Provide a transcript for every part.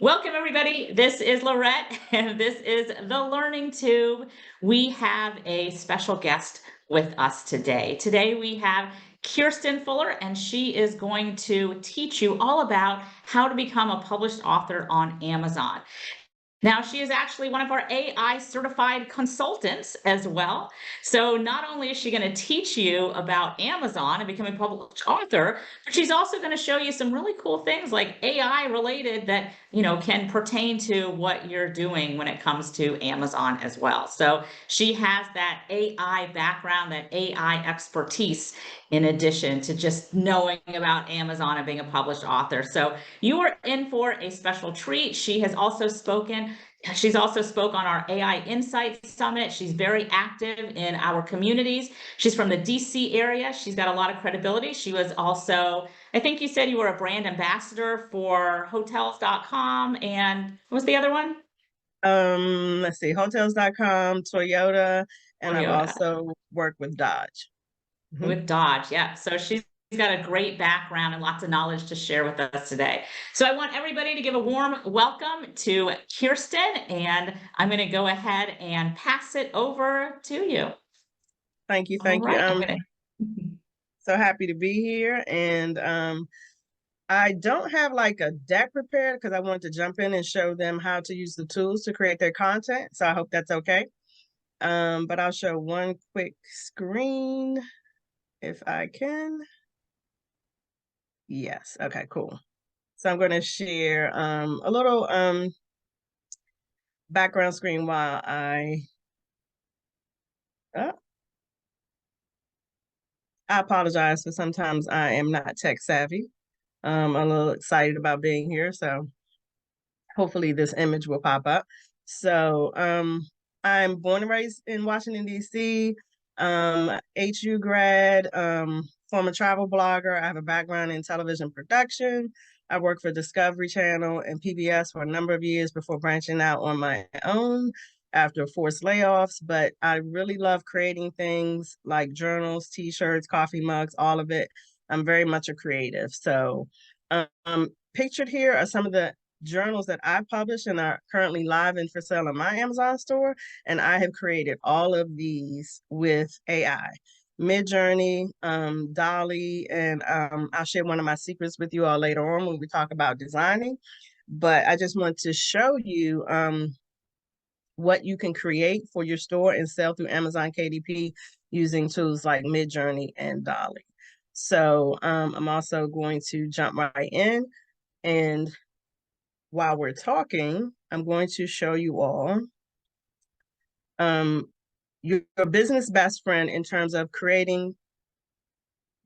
Welcome, everybody. This is Lorette, and this is the Learning Tube. We have a special guest with us today. Today, we have Kirsten Fuller, and she is going to teach you all about how to become a published author on Amazon. Now, she is actually one of our AI certified consultants as well. So, not only is she going to teach you about Amazon and becoming a published author, but she's also going to show you some really cool things like AI related that, can pertain to what you're doing when it comes to Amazon as well. So, she has that AI background, that AI expertise in addition to just knowing about Amazon and being a published author. So, you are in for a special treat. She's also spoke on our AI Insights Summit. She's very active in our communities. She's from the DC area. She's got a lot of credibility. She was also, I think you said you were a brand ambassador for hotels.com, and what was the other one? Let's see, hotels.com, Toyota, and I've Toyota. also worked with Dodge. Mhm. With Dodge. Yeah. So she's got a great background and lots of knowledge to share with us today. So I want everybody to give a warm welcome to Kirsten, and I'm going to go ahead and pass it over to you. Thank you, All thank you. right. I'm I'm going to. so happy to be here, and I don't have like a deck prepared because I want to jump in and show them how to use the tools to create their content. So I hope that's okay. But I'll show one quick screen if I can. Yes. Okay, cool. So I'm going to share a little background screen while uh, I apologize for sometimes I am not tech savvy. I'm a little excited about being here, so hopefully this image will pop up. So I'm born and raised in Washington, D.C., HU grad, former travel blogger. I have a background in television production. I worked for Discovery Channel and PBS for a number of years before branching out on my own after forced layoffs. But I really love creating things like journals, t-shirts, coffee mugs, all of it. I'm very much a creative. So pictured here are some of the journals that I publish and are currently live and for sale in my Amazon store. And I have created all of these with AI. Midjourney, Dolly, and I'll share one of my secrets with you all later on when we talk about designing. But I just want to show you what you can create for your store and sell through Amazon KDP using tools like Midjourney and Dolly. So I'm also going to jump right in, and while we're talking, I'm going to show you all um, your business best friend in terms of creating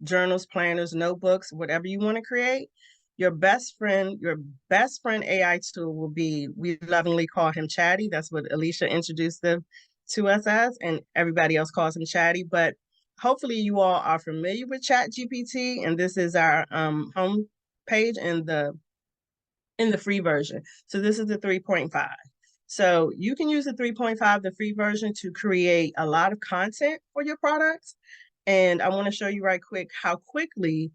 journals, planners, notebooks, whatever you want to create. Your best friend AI tool will be, we lovingly call him Chatty. That's what Alicia introduced them to us as, and everybody else calls him Chatty. But hopefully you all are familiar with Chat GPT, and this is our home page in the free version. So this is the 3.5. So you can use the 3.5, the free version, to create a lot of content for your products. And I want to show you right quick how quickly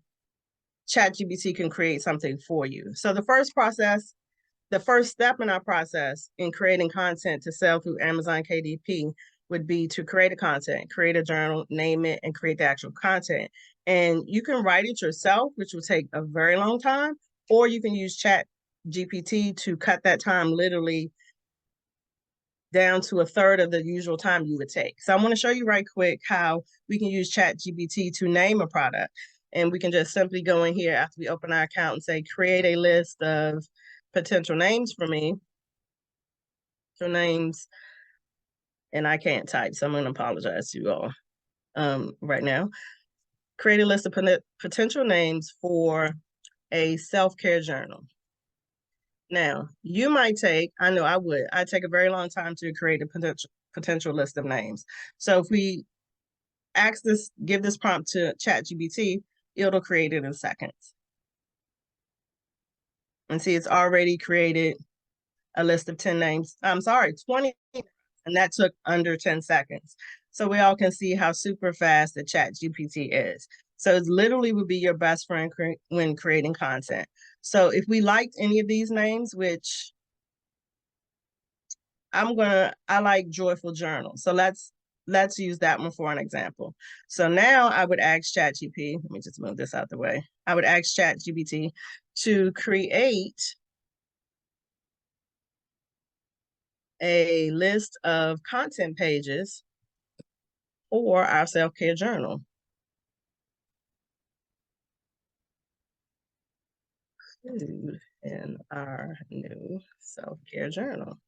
ChatGPT can create something for you. So the first step in our process in creating content to sell through Amazon KDP would be to create a content, create a journal, name it, and create the actual content. And you can write it yourself, which will take a very long time, or you can use Chat GPT to cut that time literally down to a third of the usual time you would take. So I want to show you right quick how we can use Chat GPT to name a product. And we can just simply go in here after we open our account and say, create a list of potential names for me. So names, and I can't type, so I'm going to apologize to you all right now. Create a list of potential names for a self-care journal. Now, you might take, I know I'd take a very long time to create a potential list of names. So if we give this prompt to ChatGPT, it'll create it in seconds. And see, it's already created a list of 10 names. I'm sorry, 20, and that took under 10 seconds. So we all can see how super fast the ChatGPT is. So it literally would be your best friend when creating content. So if we liked any of these names, which I like Joyful Journal. So let's use that one for an example. So now I would ask ChatGPT, let me just move this out the way. I would ask ChatGPT to create a list of content pages for our self-care journal. In our new self-care journal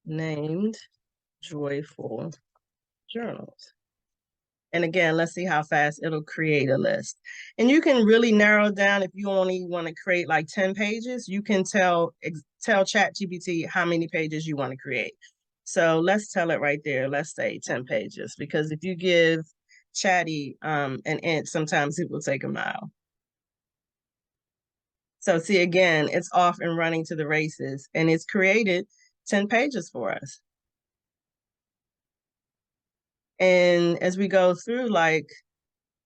named Joyful Journals. And again, let's see how fast it'll create a list. And you can really narrow down if you only want to create like 10 pages, you can tell ChatGPT how many pages you want to create. So let's tell it right there. Let's say 10 pages, because if you give Chatty an int, sometimes it will take a mile. So see, again, it's off and running to the races, and it's created 10 pages for us. And as we go through, like,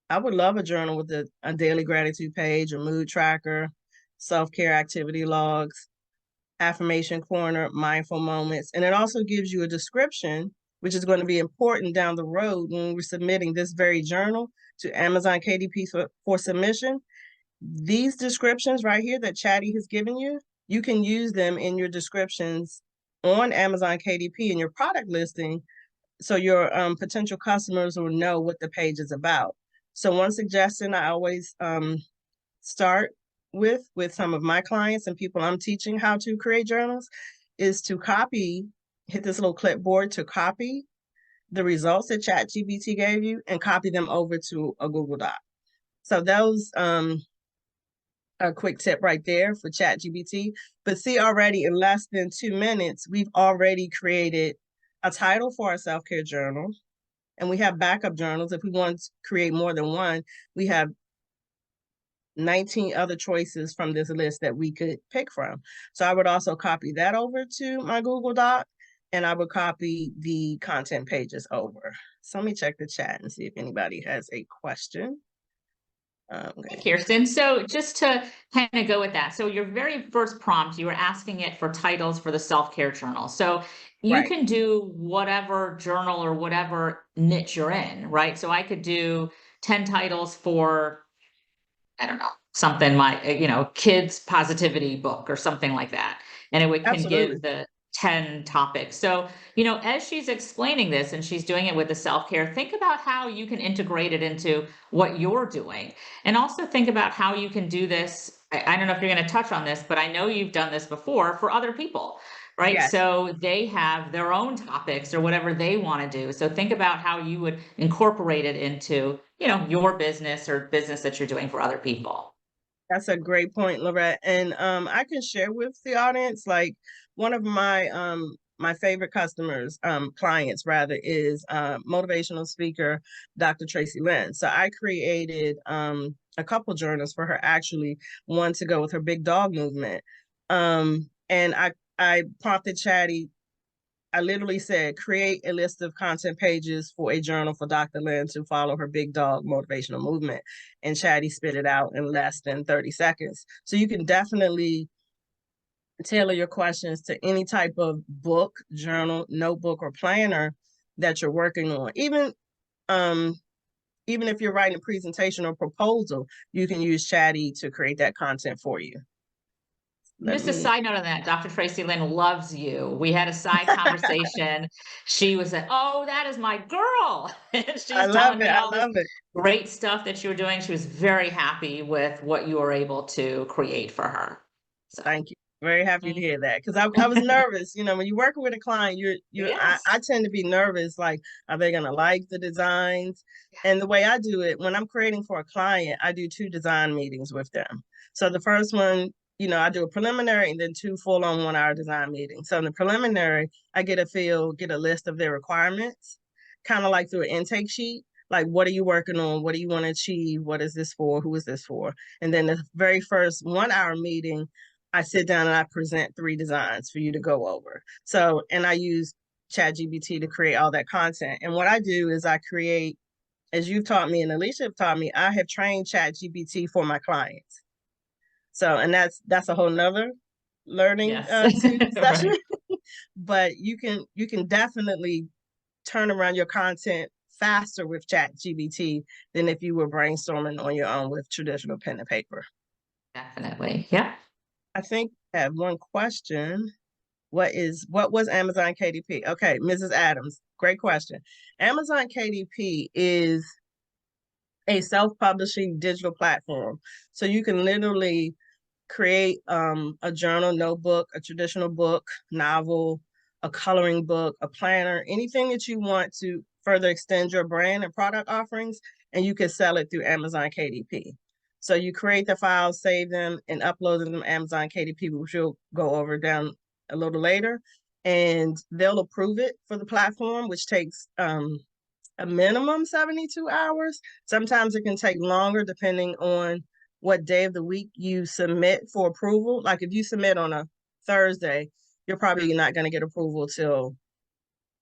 I would love a journal with a daily gratitude page, a mood tracker, self-care activity logs, affirmation corner, mindful moments. And it also gives you a description, which is going to be important down the road when we're submitting this very journal to Amazon KDP for submission. These descriptions right here that Chatty has given you, you can use them in your descriptions on Amazon KDP in your product listing, so your potential customers will know what the page is about. So one suggestion I always start with some of my clients and people I'm teaching how to create journals is to hit this little clipboard to copy the results that ChatGPT gave you and copy them over to a Google Doc. So those a quick tip right there for ChatGPT. But see, already in less than 2 minutes, we've already created a title for our self-care journal. And we have backup journals. If we want to create more than one, we have 19 other choices from this list that we could pick from. So I would also copy that over to my Google Doc, and I would copy the content pages over. So let me check the chat and see if anybody has a question. Hey, Kirsten. So just to kind of go with that. So your very first prompt, you were asking it for titles for the self-care journal. So you Right. can do whatever journal or whatever niche you're in, right? So I could do 10 titles for, I don't know, something kids positivity book or something like that. And can Absolutely. give the 10 topics. So, as she's explaining this and she's doing it with the self-care, think about how you can integrate it into what you're doing. And also think about how you can do this. I don't know if you're going to touch on this, but I know you've done this before for other people, right? Yes. So they have their own topics or whatever they want to do. So think about how you would incorporate it into, your business or business that you're doing for other people. That's a great point, Lorette. And I can share with the audience, like one of my favorite clients rather, is motivational speaker, Dr. Tracy Lynn. So I created a couple journals for her, actually, one to go with her big dog movement. And I prompted Chatty. I literally said, create a list of content pages for a journal for Dr. Lynn to follow her big dog motivational movement. And Chatty spit it out in less than 30 seconds. So you can definitely tailor your questions to any type of book, journal, notebook, or planner that you're working on. Even if you're writing a presentation or proposal, you can use Chatty to create that content for you. Just a side note on that, Dr. Tracy Lynn loves you. We had a side conversation. She was like, "Oh, that is my girl." And she I was love telling it. me I all this love it. great stuff that you were doing. She was very happy with what you were able to create for her. So Thank you. Very happy to hear that, because I was nervous. When you're working with a client, yes. I tend to be nervous. Like, are they gonna like the designs? And the way I do it, when I'm creating for a client, I do 2 design meetings with them. So the first one, I do a preliminary and then 2 full-on 1-hour design meetings. So in the preliminary, I get a list of their requirements, kind of like through an intake sheet. Like, what are you working on? What do you want to achieve? What is this for? Who is this for? And then the very first 1-hour meeting, I sit down and I present 3 designs for you to go over. So, and I use ChatGPT to create all that content. And what I do is I create as you've taught me and Alicia have taught me, I have trained ChatGPT for my clients. So, and that's a whole nother learning Yes. session. Right. But you can definitely turn around your content faster with ChatGPT than if you were brainstorming on your own with traditional pen and paper. Definitely. Yeah. I think I have one question. What was Amazon KDP? Okay, Mrs. Adams, great question. Amazon KDP is a self-publishing digital platform. So you can literally create a journal, notebook, a traditional book, novel, a coloring book, a planner, anything that you want to further extend your brand and product offerings, and you can sell it through Amazon KDP. So you create the files, save them, and upload them to Amazon KDP, which we'll go over down a little later. And they'll approve it for the platform, which takes a minimum 72 hours. Sometimes it can take longer depending on what day of the week you submit for approval. Like if you submit on a Thursday, you're probably not going to get approval till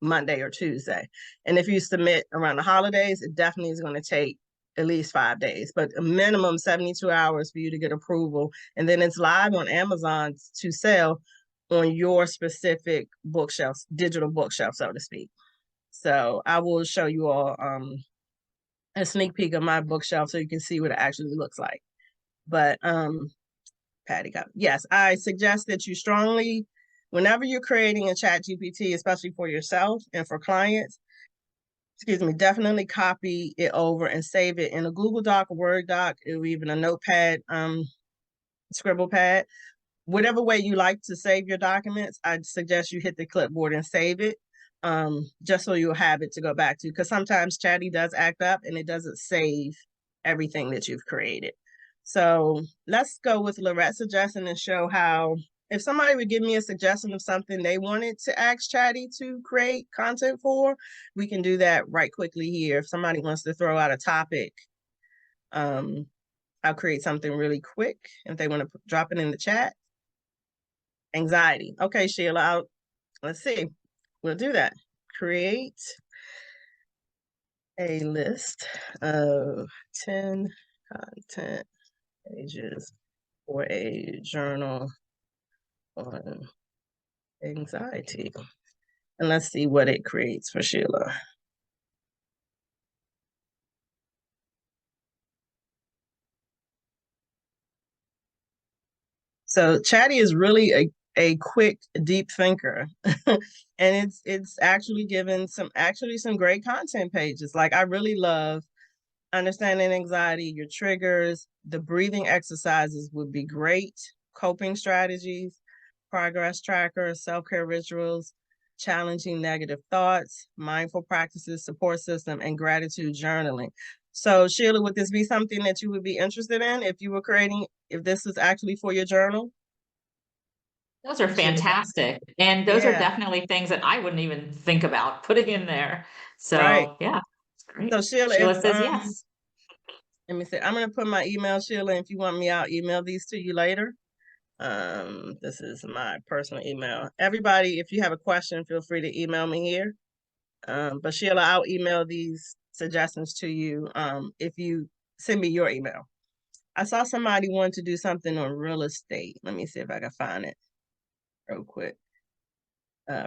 Monday or Tuesday. And if you submit around the holidays, it definitely is going to take at least 5 days, but a minimum 72 hours for you to get approval. And then it's live on Amazon to sell on your specific bookshelf, digital bookshelf, so to speak. So I will show you all a sneak peek of my bookshelf so you can see what it actually looks like. But Patty got, yes, I suggest that you strongly, whenever you're creating a ChatGPT, especially for yourself and for clients, excuse me, definitely copy it over and save it in a Google Doc, a Word doc, or even a notepad, scribble pad. Whatever way you like to save your documents, I'd suggest you hit the clipboard and save it, just so you'll have it to go back to. Because sometimes Chatty does act up and it doesn't save everything that you've created. So let's go with Lorette's suggestion and show how, if somebody would give me a suggestion of something they wanted to ask Chatty to create content for, we can do that right quickly here. If somebody wants to throw out a topic, I'll create something really quick if they want to drop it in the chat. Anxiety. Okay, Sheila, let's see. We'll do that. Create a list of 10 content pages for a journal on anxiety. And let's see what it creates for Sheila. So Chatty is really a quick, deep thinker. And it's actually given some great content pages. Like I really love understanding anxiety, your triggers, the breathing exercises would be great, coping strategies, progress tracker, self-care rituals, challenging negative thoughts, mindful practices, support system, and gratitude journaling. So Sheila, would this be something that you would be interested in if you were creating, if this was actually for your journal? Those are Sheila, fantastic. And those are yeah, definitely things that I wouldn't even think about putting in there. right. So yeah, it's great. So Sheila, if Sheila says yes. let me see, I'm gonna put my email, Sheila. If you want me, I'll email these to you later. This is my personal email. Everybody, if you have a question, feel free to email me here. But Sheila, I'll email these suggestions to you if you send me your email. I saw somebody wanted to do something on real estate. Let me see if I can find it real quick.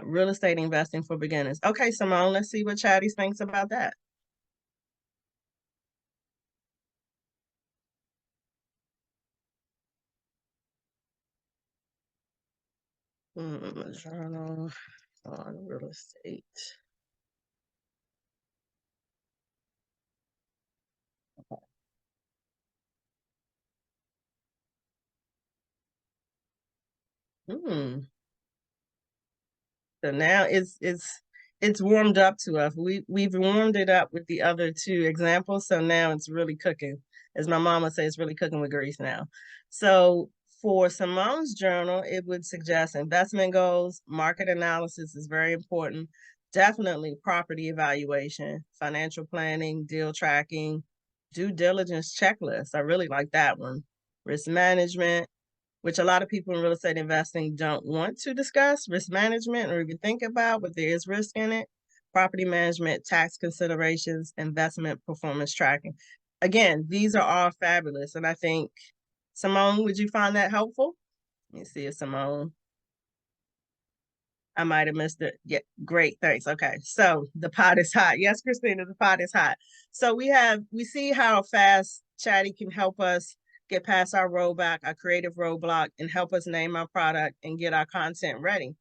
Real estate investing for beginners. Okay, Simone, let's see what Chatty thinks about that. Journal on real estate. Hmm. So now it's warmed up to us. We've warmed it up with the other two examples. So now it's really cooking. As my mama says, it's really cooking with grease now. So for Simone's journal, it would suggest investment goals, market analysis is very important. Definitely property evaluation, financial planning, deal tracking, due diligence checklist. I really like that one. Risk management, which a lot of people in real estate investing don't want to discuss risk management or even think about, but there is risk in it. property management, tax considerations, investment performance tracking. Again, these are all fabulous. And I think, Simone, would you find that helpful? Let me see if Simone, I might have missed it. Yeah, great, thanks. Okay, so the pot is hot. Yes, Christina, the pot is hot. So we see how fast Chatty can help us get past our roadblock, our creative roadblock, and help us name our product and get our content ready.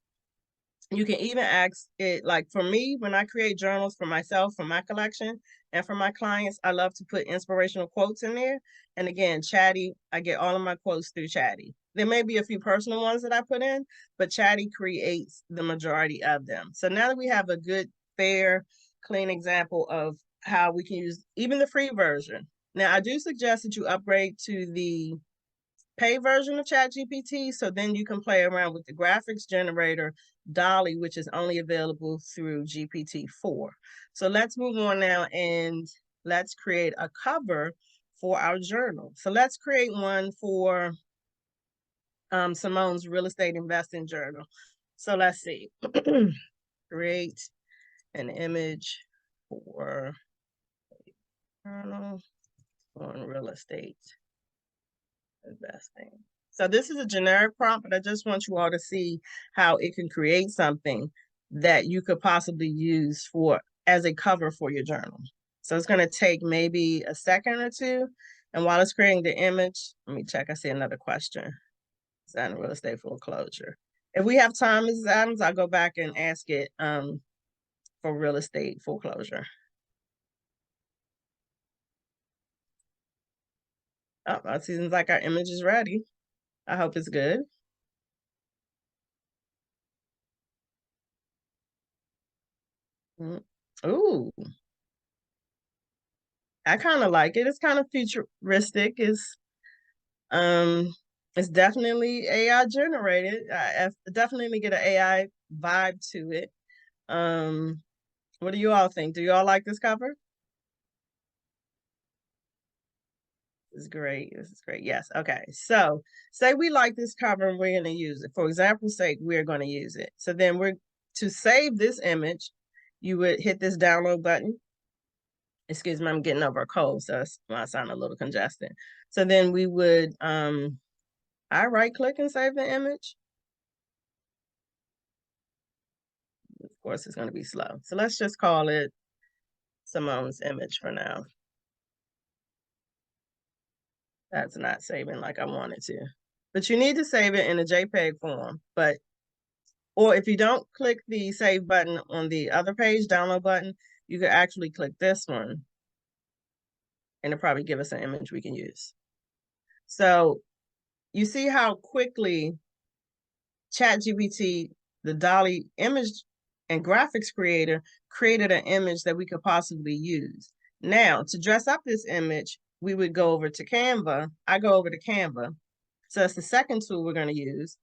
You can even ask it, like for me, when I create journals for myself, for my collection, and for my clients, I love to put inspirational quotes in there. And again, Chatty, I get all of my quotes through Chatty. There may be a few personal ones that I put in, but Chatty creates the majority of them. So now that we have a good, fair, clean example of how we can use even the free version. Now, I do suggest that you upgrade to the paid version of ChatGPT, so then you can play around with the graphics generator, DALL-E, which is only available through GPT-4. So let's move on now and let's create a cover for our journal. So let's create one for Simone's real estate investing journal. So let's see, create an image for journal on real estate investing. So this is a generic prompt, but I just want you all to see how it can create something that you could possibly use as a cover for your journal. So it's going to take maybe a second or two. And while it's creating the image, let me check. I see another question. Is that in real estate foreclosure? If we have time, Mrs. Adams, I'll go back and ask it for real estate foreclosure. Oh, it seems like our image is ready. I hope it's good. Ooh, I kind of like it. It's kind of futuristic. It's definitely AI generated. I definitely get an AI vibe to it. What do you all think? Do you all like this cover? This is great. This is great. Yes. Okay. So say we like this cover and we're going to use it. For example's sake, we're going to use it. So then to save this image, you would hit this download button. Excuse me, I'm getting over a cold, so that's why I sound a little congested. So then we would I right click and save the image. Of course, it's going to be slow. So let's just call it Simone's image for now. That's not saving like I wanted to. But you need to save it in a JPEG form. Or if you don't click the save button on the other page, download button, you could actually click this one. And it'll probably give us an image we can use. So you see how quickly ChatGPT, the DALL-E image and graphics creator, created an image that we could possibly use. Now, to dress up this image, we would go over to Canva. I go over to Canva. So that's the second tool we're going to use.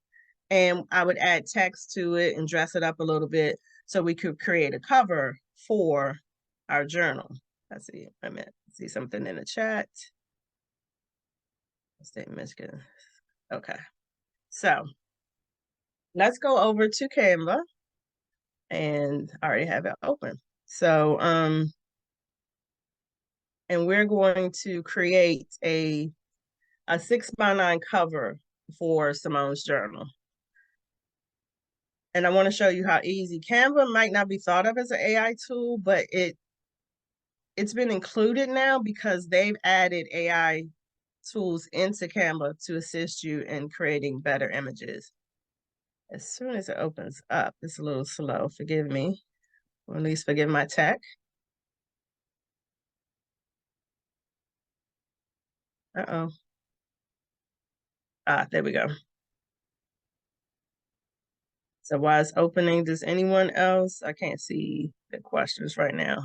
And I would add text to it and dress it up a little bit so we could create a cover for our journal. Let's see, I see something in the chat. State Michigan. Okay. So let's go over to Canva, and I already have it open. So, and we're going to create a 6x9 cover for Simone's journal. And I want to show you how easy. Canva might not be thought of as an AI tool, but it's been included now because they've added AI tools into Canva to assist you in creating better images. As soon as it opens up, it's a little slow, forgive me, or at least forgive my tech. Uh-oh. There we go. So while it's opening, does anyone else? I can't see the questions right now.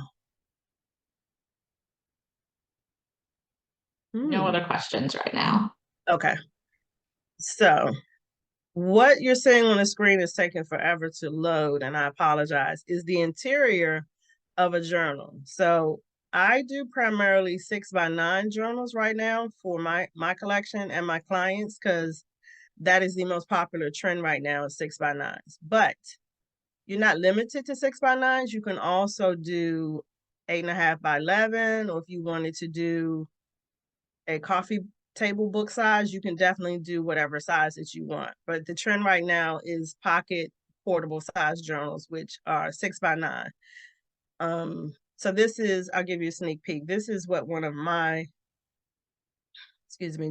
No other questions right now. Okay. So what you're seeing on the screen is taking forever to load, and I apologize, is the interior of a journal. So I do primarily 6x9 journals right now for my collection and my clients, because that is the most popular trend right now, is 6x9s. But you're not limited to 6x9s. You can also do 8.5 by 11, or if you wanted to do a coffee table book size, you can definitely do whatever size that you want. But the trend right now is pocket portable size journals, which are 6x9. So this is, I'll give you a sneak peek. This is what one of my,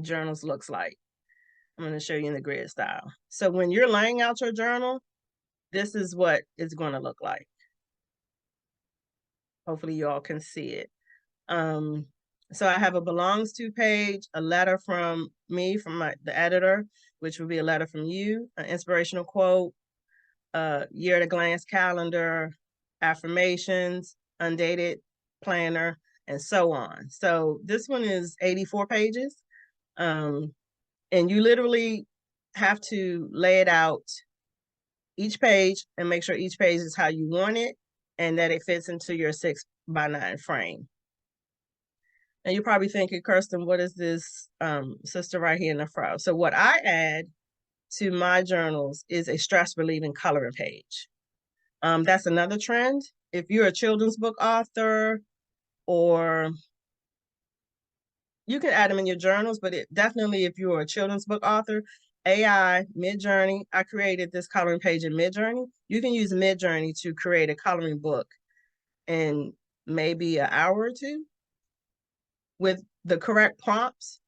journals looks like. I'm going to show you in the grid style. So when you're laying out your journal, this is what it's going to look like. Hopefully you all can see it. So I have a belongs to page, a letter from me, from the editor, which would be a letter from you, an inspirational quote, a year at a glance calendar, affirmations, undated planner, and so on. So this one is 84 pages. And you literally have to lay it out each page and make sure each page is how you want it and that it fits into your 6x9 frame. And you're probably thinking, Kirsten, what is this sister right here in the front? So what I add to my journals is a stress relieving coloring page. That's another trend. If you're a children's book author, or you can add them in your journals, but definitely if you're a children's book author, AI, Midjourney, I created this coloring page in Midjourney. You can use Midjourney to create a coloring book in maybe an hour or two. With the correct prompts,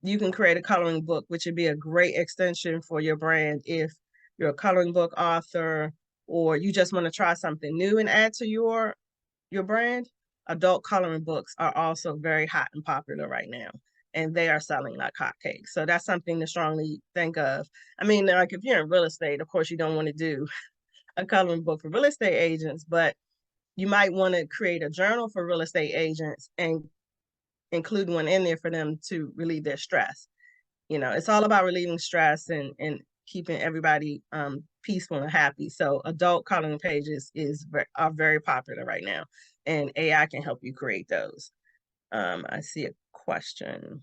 you can create a coloring book, which would be a great extension for your brand if you're a coloring book author, or you just want to try something new and add to your brand. Adult coloring books are also very hot and popular right now, and they are selling like hotcakes. So that's something to strongly think of. I mean, like if you're in real estate, of course you don't want to do a coloring book for real estate agents, but you might want to create a journal for real estate agents and include one in there for them to relieve their stress. You know, it's all about relieving stress and keeping everybody peaceful and happy. So adult coloring pages are very popular right now, and AI can help you create those. I see a question.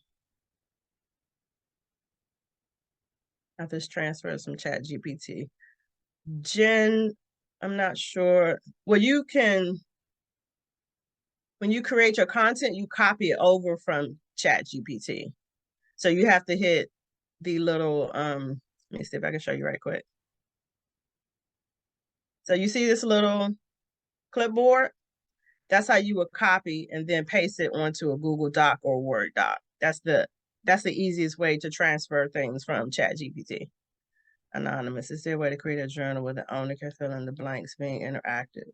How this transfers from ChatGPT. Jen, I'm not sure. Well, you can, when you create your content, you copy it over from ChatGPT. So you have to hit the little, let me see if I can show you right quick. So you see this little clipboard? That's how you would copy and then paste it onto a Google Doc or Word doc. That's the easiest way to transfer things from ChatGPT. Anonymous, is there a way to create a journal where the owner can fill in the blanks being interactive?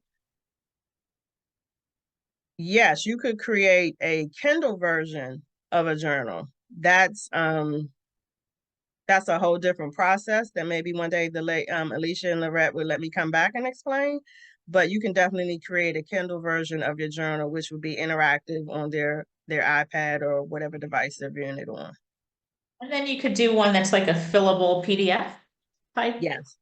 Yes, you could create a Kindle version of a journal. That's a whole different process that maybe one day the late Alicia and Lorette would let me come back and explain. But you can definitely create a Kindle version of your journal, which would be interactive on their iPad or whatever device they're viewing it on. And then you could do one that's like a fillable PDF type. Yes.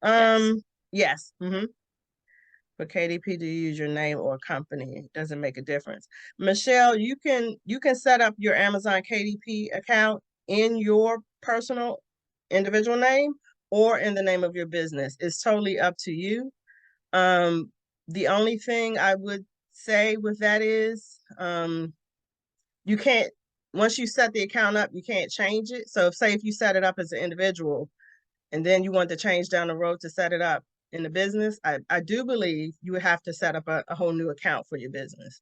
Yes. Yes. For KDP, do you use your name or company? It doesn't make a difference. Michelle, you can set up your Amazon KDP account in your personal individual name or in the name of your business. It's totally up to you. The only thing I would say with that is you can't, once you set the account up, you can't change it. So say if you set it up as an individual and then you want to change down the road to set it up in the business, I do believe you would have to set up a whole new account for your business.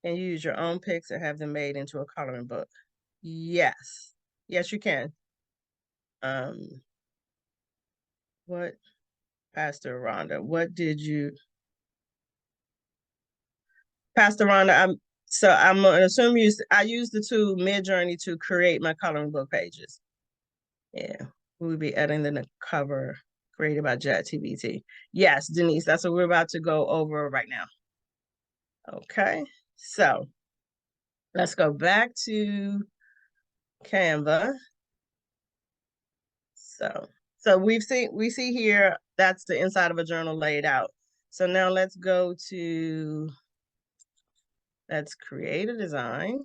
And use your own pics and have them made into a coloring book. Yes. Yes, you can. What, Pastor Rhonda, what did you, Pastor Rhonda, I'm gonna assume I use the tool Midjourney to create my coloring book pages. Yeah, we'll be editing the cover created by ChatGPT. Yes, Denise, that's what we're about to go over right now. Okay, so let's go back to Canva. So we see here, that's the inside of a journal laid out. So now let's go to, let's create a design.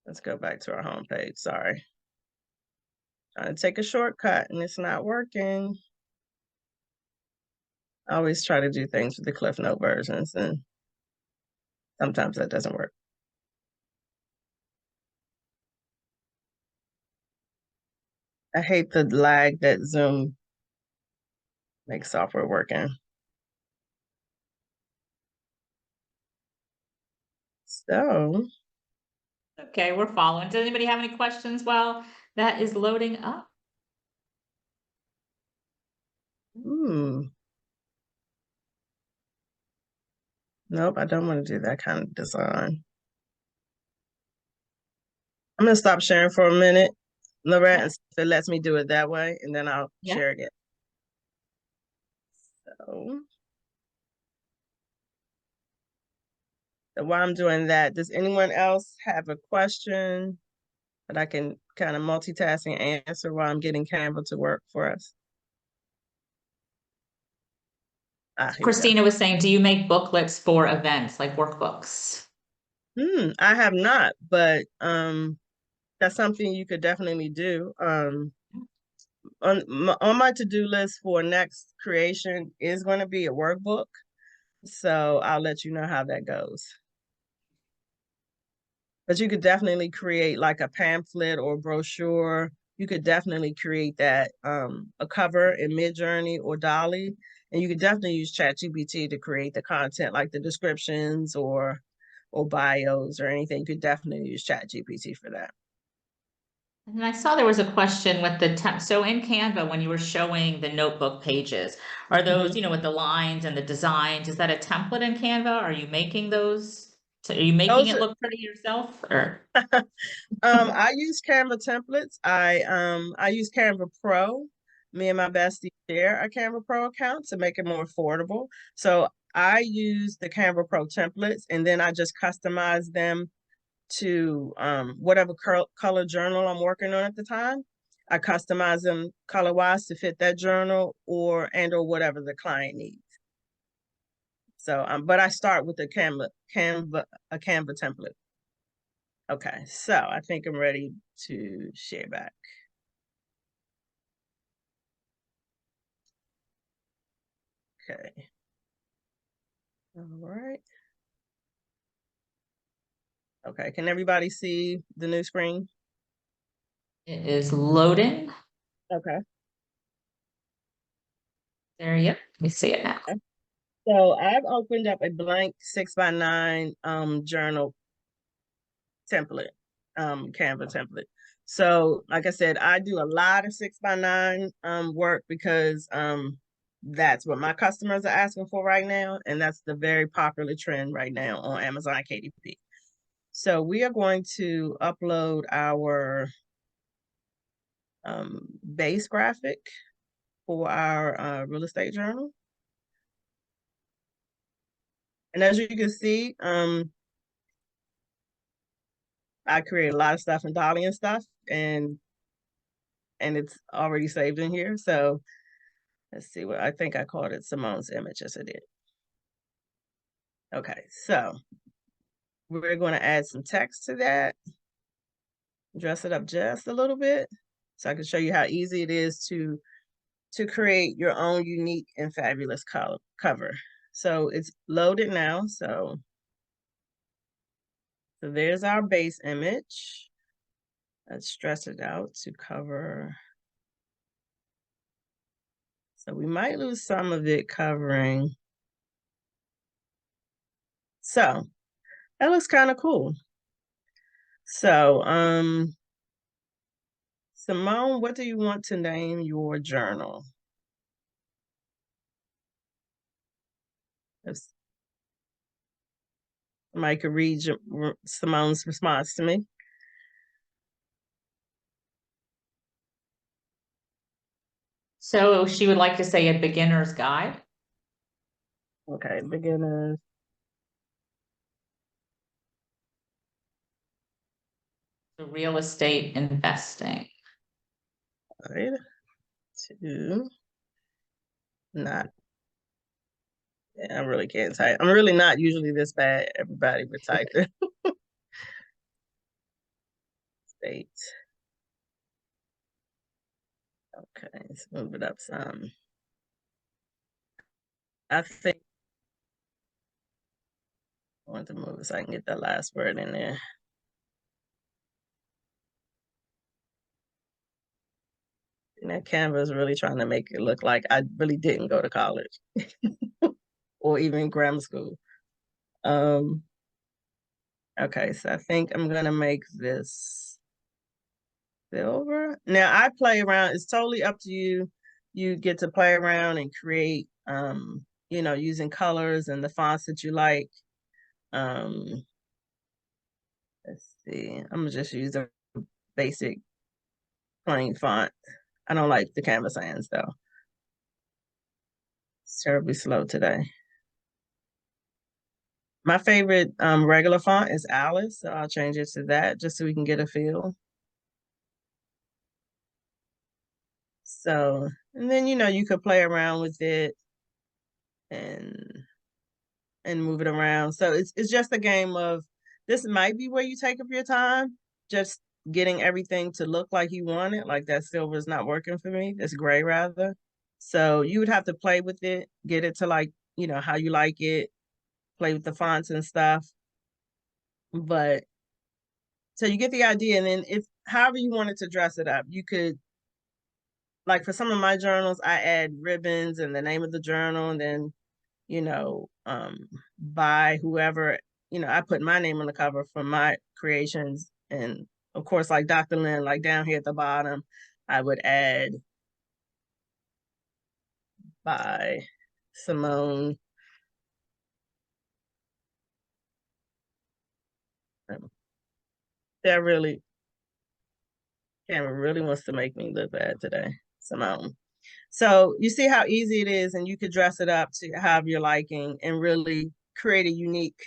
Let's go back to our home page, sorry. Trying to take a shortcut and it's not working. I always try to do things with the Cliff Note versions, and sometimes that doesn't work. I hate the lag that Zoom makes software working. So, Okay, we're following. Does anybody have any questions while that is loading up? hmm. Nope, I don't want to do that kind of design. I'm gonna stop sharing for a minute, Lorette, Yeah. and see if it lets me do it that way, and then I'll Yeah. share again. So, while I'm doing that, does anyone else have a question that I can kind of multitask and answer while I'm getting Canva to work for us? Here we go. Christina was saying, do you make booklets for events like workbooks? I have not, but that's something you could definitely do. On my to-do list for next creation is going to be a workbook, so I'll let you know how that goes. But you could definitely create like a pamphlet or brochure. You could definitely create that a cover in Midjourney or Dolly, and you could definitely use ChatGPT to create the content, like the descriptions or bios or anything. You could definitely use ChatGPT for that. And I saw there was a question with the temp. So in Canva, when you were showing the notebook pages, are those, Mhm. with the lines and the designs, is that a template in Canva? Are you making those? So are you making Those it are, look pretty yourself or? I use Canva templates. I use Canva Pro. Me and my bestie share a Canva Pro account to make it more affordable. So I use the Canva Pro templates, and then I just customize them to whatever color journal I'm working on at the time. I customize them color wise to fit that journal or whatever the client needs. So but I start with a Canva template. Okay, so I think I'm ready to share back. Okay. All right. Okay, can everybody see the new screen? It is loading. Okay. There you go. Let me see it now. So I've opened up a blank 6x9 journal template, Canva template. So like I said, I do a lot of 6x9 work because that's what my customers are asking for right now. And that's the very popular trend right now on Amazon KDP. So we are going to upload our base graphic for our real estate journal. And as you can see, I create a lot of stuff in Dolly and stuff, and it's already saved in here. So let's see what I think I called it Simone's image. Yes, I did. Okay, so we're going to add some text to that, dress it up just a little bit, so I can show you how easy it is to create your own unique and fabulous cover. So it's loaded now. So there's our base image. Let's stress it out to cover. So we might lose some of it covering. So that looks kind of cool. So, Simone, what do you want to name your journal? If somebody could read Simone's response to me. So she would like to say a beginner's guide. Okay, beginners. To real estate investing. Right, to not. Yeah, I really can't type. I'm really not usually this bad. Everybody would type it. State. Okay, let's move it up some. I think I want to move it so I can get that last word in there. And that Canva is really trying to make it look like I really didn't go to college or even grammar school. Okay, so I think I'm gonna make this silver. Now I play around, it's totally up to you. You get to play around and create using colors and the fonts that you like. Let's see. I'm gonna just use a basic plain font. I don't like the Canva Sans though. It's terribly slow today. My favorite regular font is Alice, so I'll change it to that just so we can get a feel. So, and then you could play around with it and move it around. So it's just a game of, this might be where you take up your time, just getting everything to look like you want it. Like that silver is not working for me. That's gray rather. So you would have to play with it, get it to like, how you like it, play with the fonts and stuff. But so you get the idea, and then if however you wanted to dress it up, you could, like for some of my journals, I add ribbons and the name of the journal, and then by whoever, I put my name on the cover for my creations. And of course, like Dr. Lynn, like down here at the bottom, I would add by Simone. That really, Cameron really wants to make me look bad today, Simone. So you see how easy it is, and you could dress it up to have your liking and really create a unique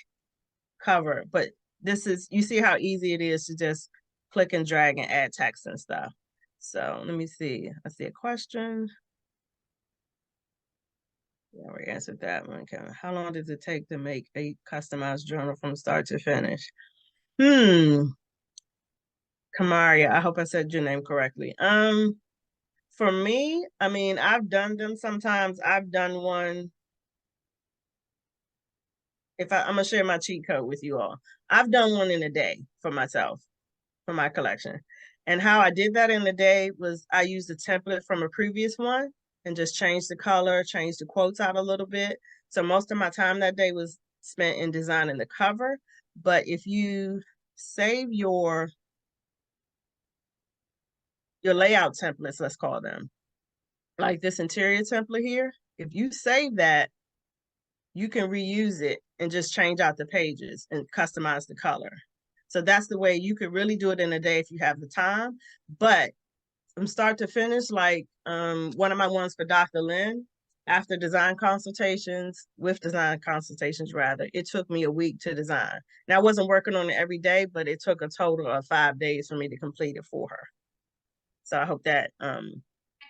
cover. But you see how easy it is to just click and drag and add text and stuff. So let me see. I see a question. Yeah, we answered that one. How long does it take to make a customized journal from start to finish? Kamaria, I hope I said your name correctly. For me, I mean, I've done them sometimes. I've done one. I'm gonna share my cheat code with you all. I've done one in a day for myself, for my collection. And how I did that in a day was I used a template from a previous one and just changed the color, changed the quotes out a little bit. So most of my time that day was spent in designing the cover. But if you save your layout templates, let's call them, like this interior template here, if you save that, you can reuse it and just change out the pages and customize the color. So that's the way you could really do it in a day if you have the time. But from start to finish, like one of my ones for Dr. Lynn, after design consultations, rather, it took me a week to design. Now I wasn't working on it every day, but it took a total of 5 days for me to complete it for her. So I hope that I think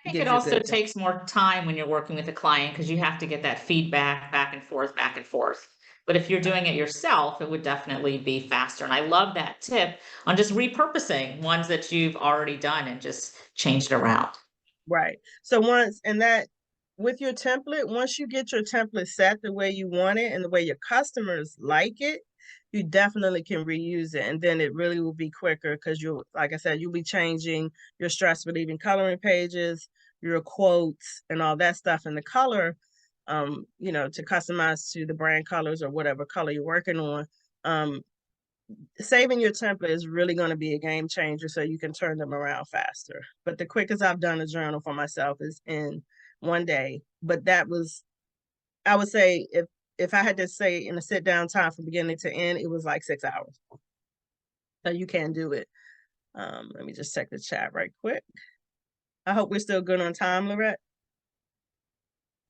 it gives you a also good thing. takes more time when you're working with a client because you have to get that feedback back and forth, back and forth. But if you're doing it yourself, it would definitely be faster. And I love that tip on just repurposing ones that you've already done and just change it around. Right. So with your template, once you get your template set the way you want it and the way your customers like it, you definitely can reuse it. And then it really will be quicker because like I said, you'll be changing your stress relieving coloring pages, your quotes and all that stuff in the color, to customize to the brand colors or whatever color you're working on. Saving your template is really going to be a game changer so you can turn them around faster. But the quickest I've done a journal for myself is in one day. But that was, I would say, if I had to say in a sit down time from beginning to end, it was like 6 hours. So you can do it. Let me just check the chat right quick. I hope we're still good on time, Lorette.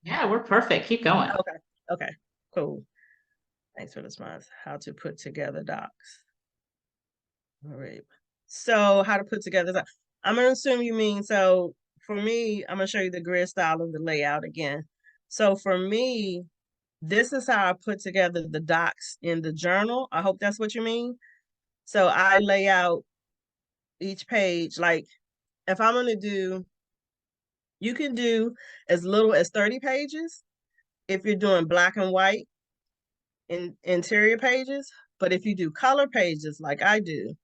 Yeah, we're perfect. Keep going. Okay, cool. Thanks for the response. How to put together docs. All right. So how to put together that. I'm gonna assume you mean, so for me, I'm gonna show you the grid style of the layout again. So for me, this is how I put together the docs in the journal. I hope that's what you mean. So I lay out each page, like if I'm gonna do, you can do as little as 30 pages, if you're doing black and white in interior pages, but if you do color pages like I do,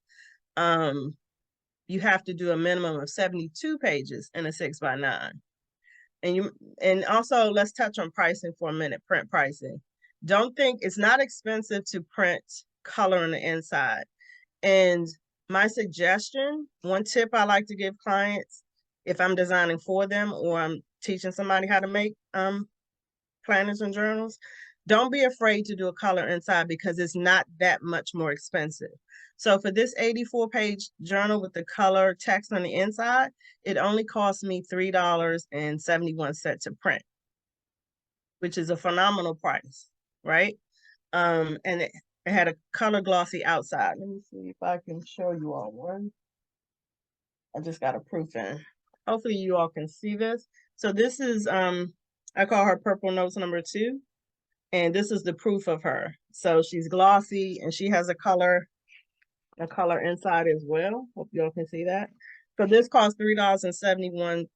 you have to do a minimum of 72 pages in a 6x9. And also let's touch on pricing for a minute, print pricing. Don't think it's not expensive to print color on the inside. And my suggestion, one tip I like to give clients if I'm designing for them or I'm teaching somebody how to make planners and journals, don't be afraid to do a color inside because it's not that much more expensive. So for this 84-page journal with the color text on the inside, it only cost me $3.71 to print, which is a phenomenal price, right? And it had a color glossy outside. Let me see if I can show you all one. I just got a proof in. Hopefully you all can see this. So this is, I call her Purple Notes #2. And this is the proof of her. So she's glossy and she has a color inside as well. Hope y'all can see that. So this costs $3.71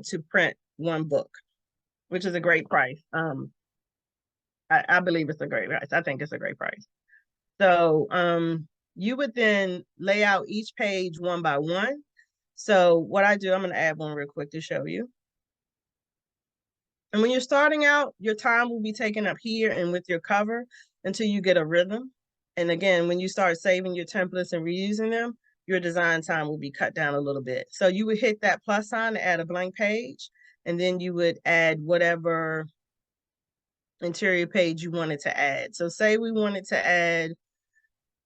to print one book, which is a great price. I believe it's a great price. I think it's a great price. So you would then lay out each page one by one. So what I do, I'm going to add one real quick to show you. And when you're starting out, your time will be taken up here and with your cover until you get a rhythm. And again, when you start saving your templates and reusing them, your design time will be cut down a little bit. So you would hit that plus sign to add a blank page, and then you would add whatever interior page you wanted to add. So say we wanted to add,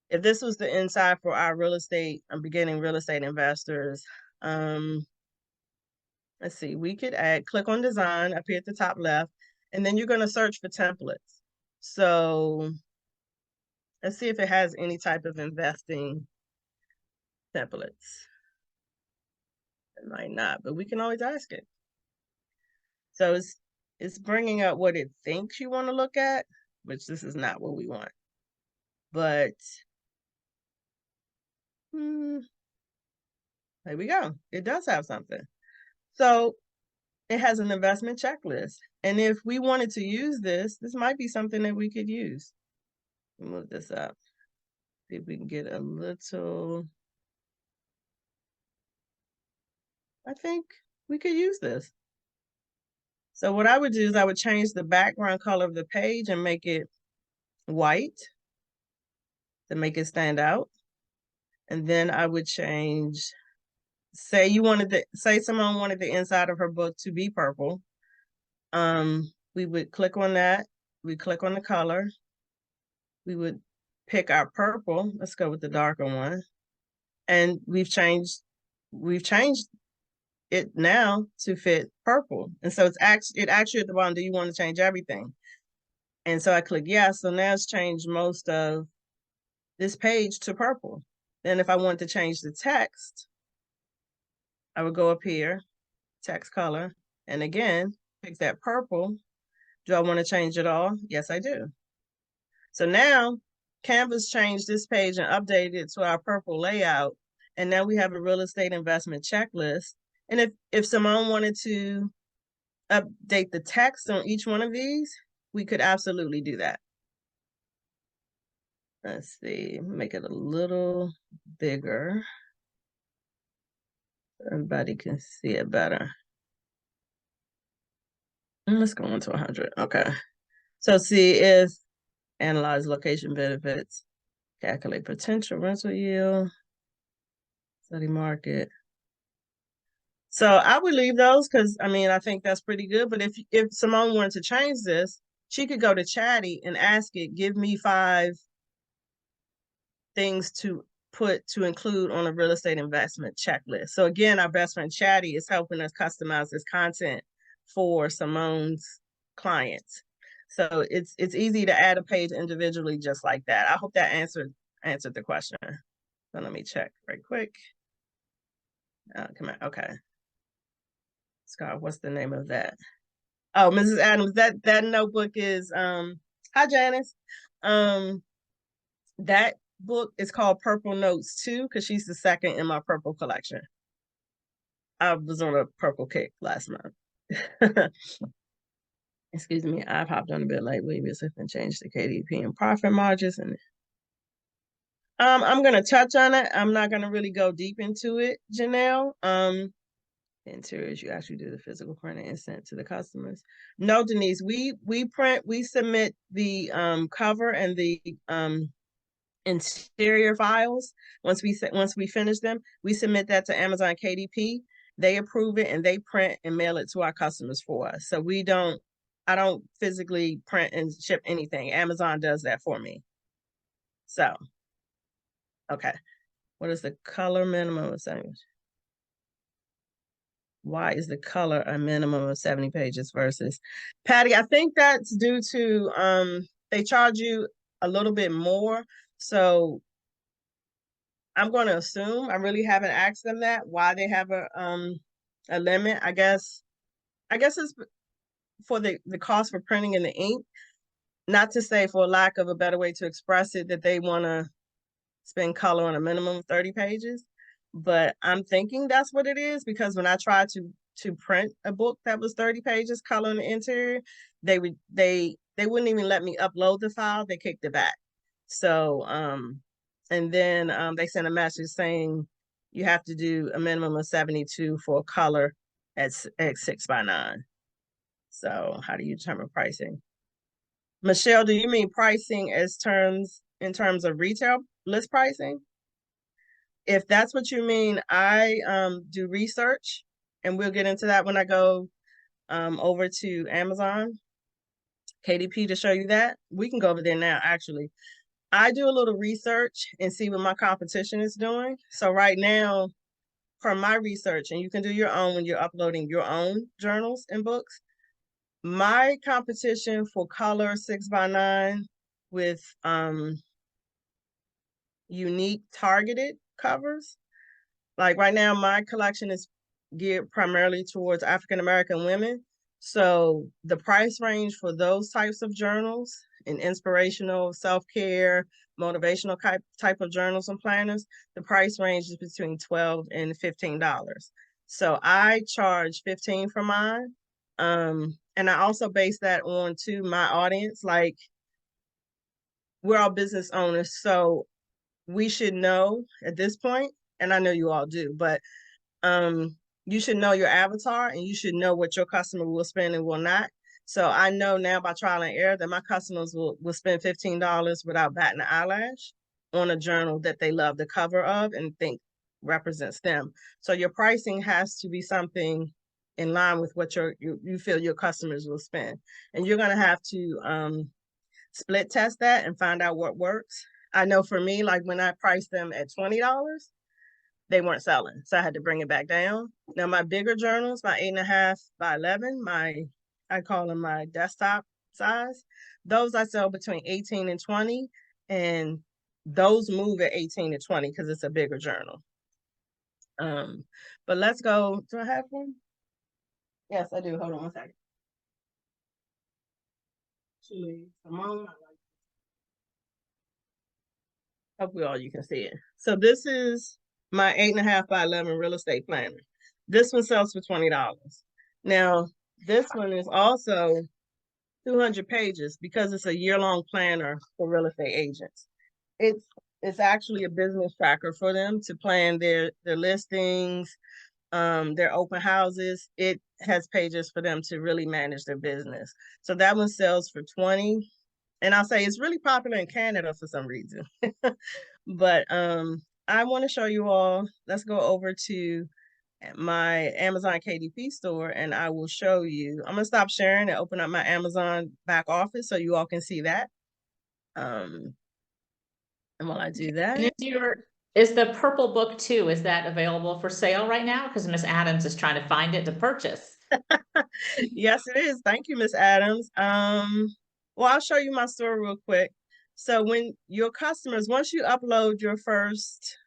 if this was the inside for our real estate, beginning real estate investors, let's see, we could add, click on design up here at the top left, and then you're going to search for templates. So let's see if it has any type of investing templates. It might not, but we can always ask it. So it's bringing up what it thinks you want to look at, which this is not what we want. But there we go. It does have something. So it has an investment checklist. And if we wanted to use this, this might be something that we could use. Move this up. See if we can get a little. I think we could use this. So what I would do is I would change the background color of the page and make it white to make it stand out. And then I would change, say someone wanted the inside of her book to be purple. We would click on that. We click on the color. We would pick our purple. Let's go with the darker one. And we've changed it now to fit purple. And so it actually at the bottom, do you want to change everything? And so I click yes. So now it's changed most of this page to purple. Then if I want to change the text, I would go up here, text color, and again, pick that purple. Do I want to change it all? Yes, I do. So now Canva's changed this page and updated it to our purple layout. And now we have a real estate investment checklist. And if Simone wanted to update the text on each one of these, we could absolutely do that. Let's see, make it a little bigger. Everybody can see it better. And let's go on to 100. Okay. So see if analyze location benefits, calculate potential rental yield, study market. So I would leave those because I think that's pretty good. But if Simone wanted to change this, she could go to Chatty and ask it, give me 5 things to include on a real estate investment checklist. So again, our best friend Chatty is helping us customize this content for Simone's clients. So it's easy to add a page individually just like that. I hope that answered the question. So let me check right quick. Come on, okay. Scott, what's the name of that? Oh, Mrs. Adams, that notebook is hi Janice. That book is called Purple Notes 2 because she's the second in my purple collection. I was on a purple kick last month. Excuse me, I've hopped on a bit late. We just and changed the KDP and profit margins, and I'm gonna touch on it. I'm not gonna really go deep into it, Janelle. Interiors, you actually do the physical printing and send to the customers. No, Denise, we submit the cover and the interior files. Once we finish them, we submit that to Amazon KDP. They approve it and they print and mail it to our customers for us. So I don't physically print and ship anything. Amazon does that for me. So, okay. What is the color minimum of 70? Why is the color a minimum of 70 pages versus Patty? I think that's due to they charge you a little bit more. So I'm going to assume, I really haven't asked them that, why they have a limit. I guess it's for the cost for printing in the ink. Not to say, for lack of a better way to express it, that they want to spend color on a minimum of 30 pages. But I'm thinking that's what it is, because when I tried to print a book that was 30 pages, color in the interior, they wouldn't even let me upload the file. They kicked it back. So and then they sent a message saying you have to do a minimum of 72 for color at 6x9. So how do you determine pricing? Michelle, do you mean pricing in terms of retail list pricing? If that's what you mean, I do research, and we'll get into that when I go over to Amazon KDP to show you that. We can go over there now, actually. I do a little research and see what my competition is doing. So right now, from my research, and you can do your own when you're uploading your own journals and books, my competition for color 6x9 with unique targeted covers, like right now, my collection is geared primarily towards African American women. So the price range for those types of journals and inspirational, self-care, motivational type of journals and planners, the price range is between $12 and $15. So I charge $15 for mine. And I also base that on to my audience. Like, we're all business owners, so we should know at this point, and I know you all do, but you should know your avatar, and you should know what your customer will spend and will not. So I know now by trial and error that my customers will spend $15 without batting an eyelash on a journal that they love the cover of and think represents them. So your pricing has to be something in line with what you feel your customers will spend. And you're going to have to split test that and find out what works. I know for me, like when I priced them at $20, they weren't selling. So I had to bring it back down. Now my bigger journals, my 8.5 by 11, I call them my desktop size. Those I sell between 18 and 20, and those move at 18 to 20 because it's a bigger journal. But let's go. Do I have one? Yes, I do. Hold on one second. Hopefully all you can see it. So this is my 8.5 by 11 real estate planner. This one sells for $20. Now, this one is also 200 pages because it's a year-long planner for real estate agents. It's actually a business tracker for them to plan their listings, their open houses. It has pages for them to really manage their business. So that one sells for $20. And I'll say it's really popular in Canada for some reason. But I want to show you all. Let's go over to my Amazon KDP store, and I will show you. I'm gonna stop sharing and open up my Amazon back office so you all can see that. And while I do that, is the purple book too, is that available for sale right now? Because Miss Adams is trying to find it to purchase. yes, it is. Thank you, Miss Adams. Well, I'll show you my store real quick. So when your customers, once you upload your first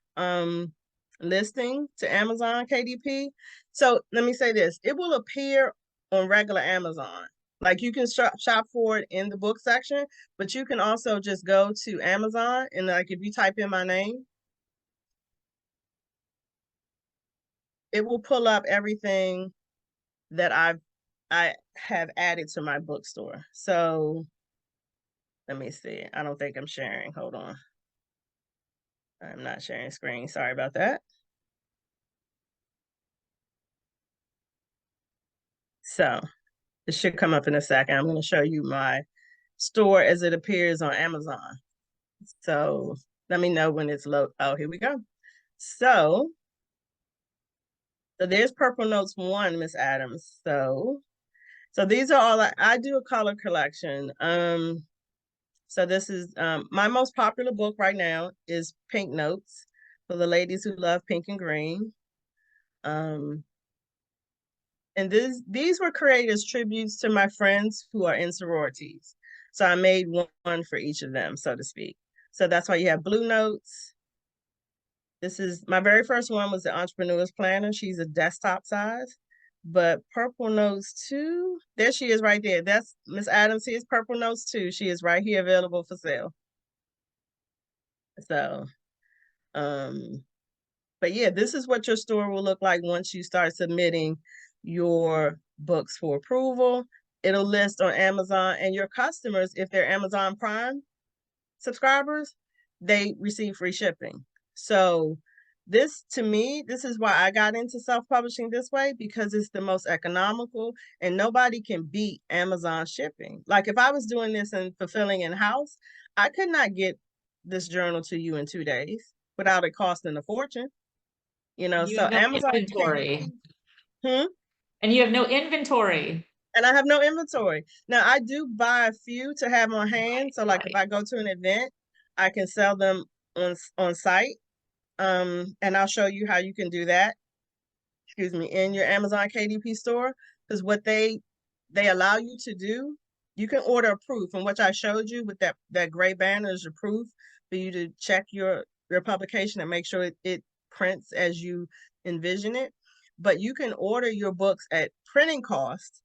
listing to Amazon KDP, so let me say this, it will appear on regular Amazon. Like, you can shop for it in the book section, but you can also just go to Amazon and, like, if you type in my name, it will pull up everything that I've I have added to my bookstore. So let me see. I don't think I'm sharing. Hold on. I'm not sharing screen. Sorry about that. So it should come up in a second. I'm going to show you my store as it appears on Amazon. So let me know when it's low. Oh, here we go. So there's Purple Notes 1, Miss Adams. So these are all I do a color collection. So this is my most popular book right now is Pink Notes for the ladies who love pink and green. And these were created as tributes to my friends who are in sororities. So I made one for each of them, so to speak. So that's why you have Blue Notes. This is my very first one was the Entrepreneur's Planner. She's a desktop size. But Purple Notes 2, there she is right there. That's Miss Adams. Here's Purple Notes 2. She is right here available for sale. So, but yeah, this is what your store will look like once you start submitting your books for approval. It'll list on Amazon, and your customers, if they're Amazon Prime subscribers, they receive free shipping. So this, to me, this is why I got into self-publishing this way, because it's the most economical and nobody can beat Amazon shipping. Like if I was doing this and fulfilling in-house, I could not get this journal to you in 2 days without it costing a fortune. You know, You so have no Amazon inventory. KDP, And you have no inventory. and I have no inventory. Now I do buy a few to have on hand. So like if Right. I go to an event, I can sell them on site. And I'll show you how you can do that, excuse me, in your Amazon KDP store. Because what they allow you to do, you can order a proof. And what I showed you with that gray banner is a proof for you to check your publication and make sure it prints as you envision it. But you can order your books at printing cost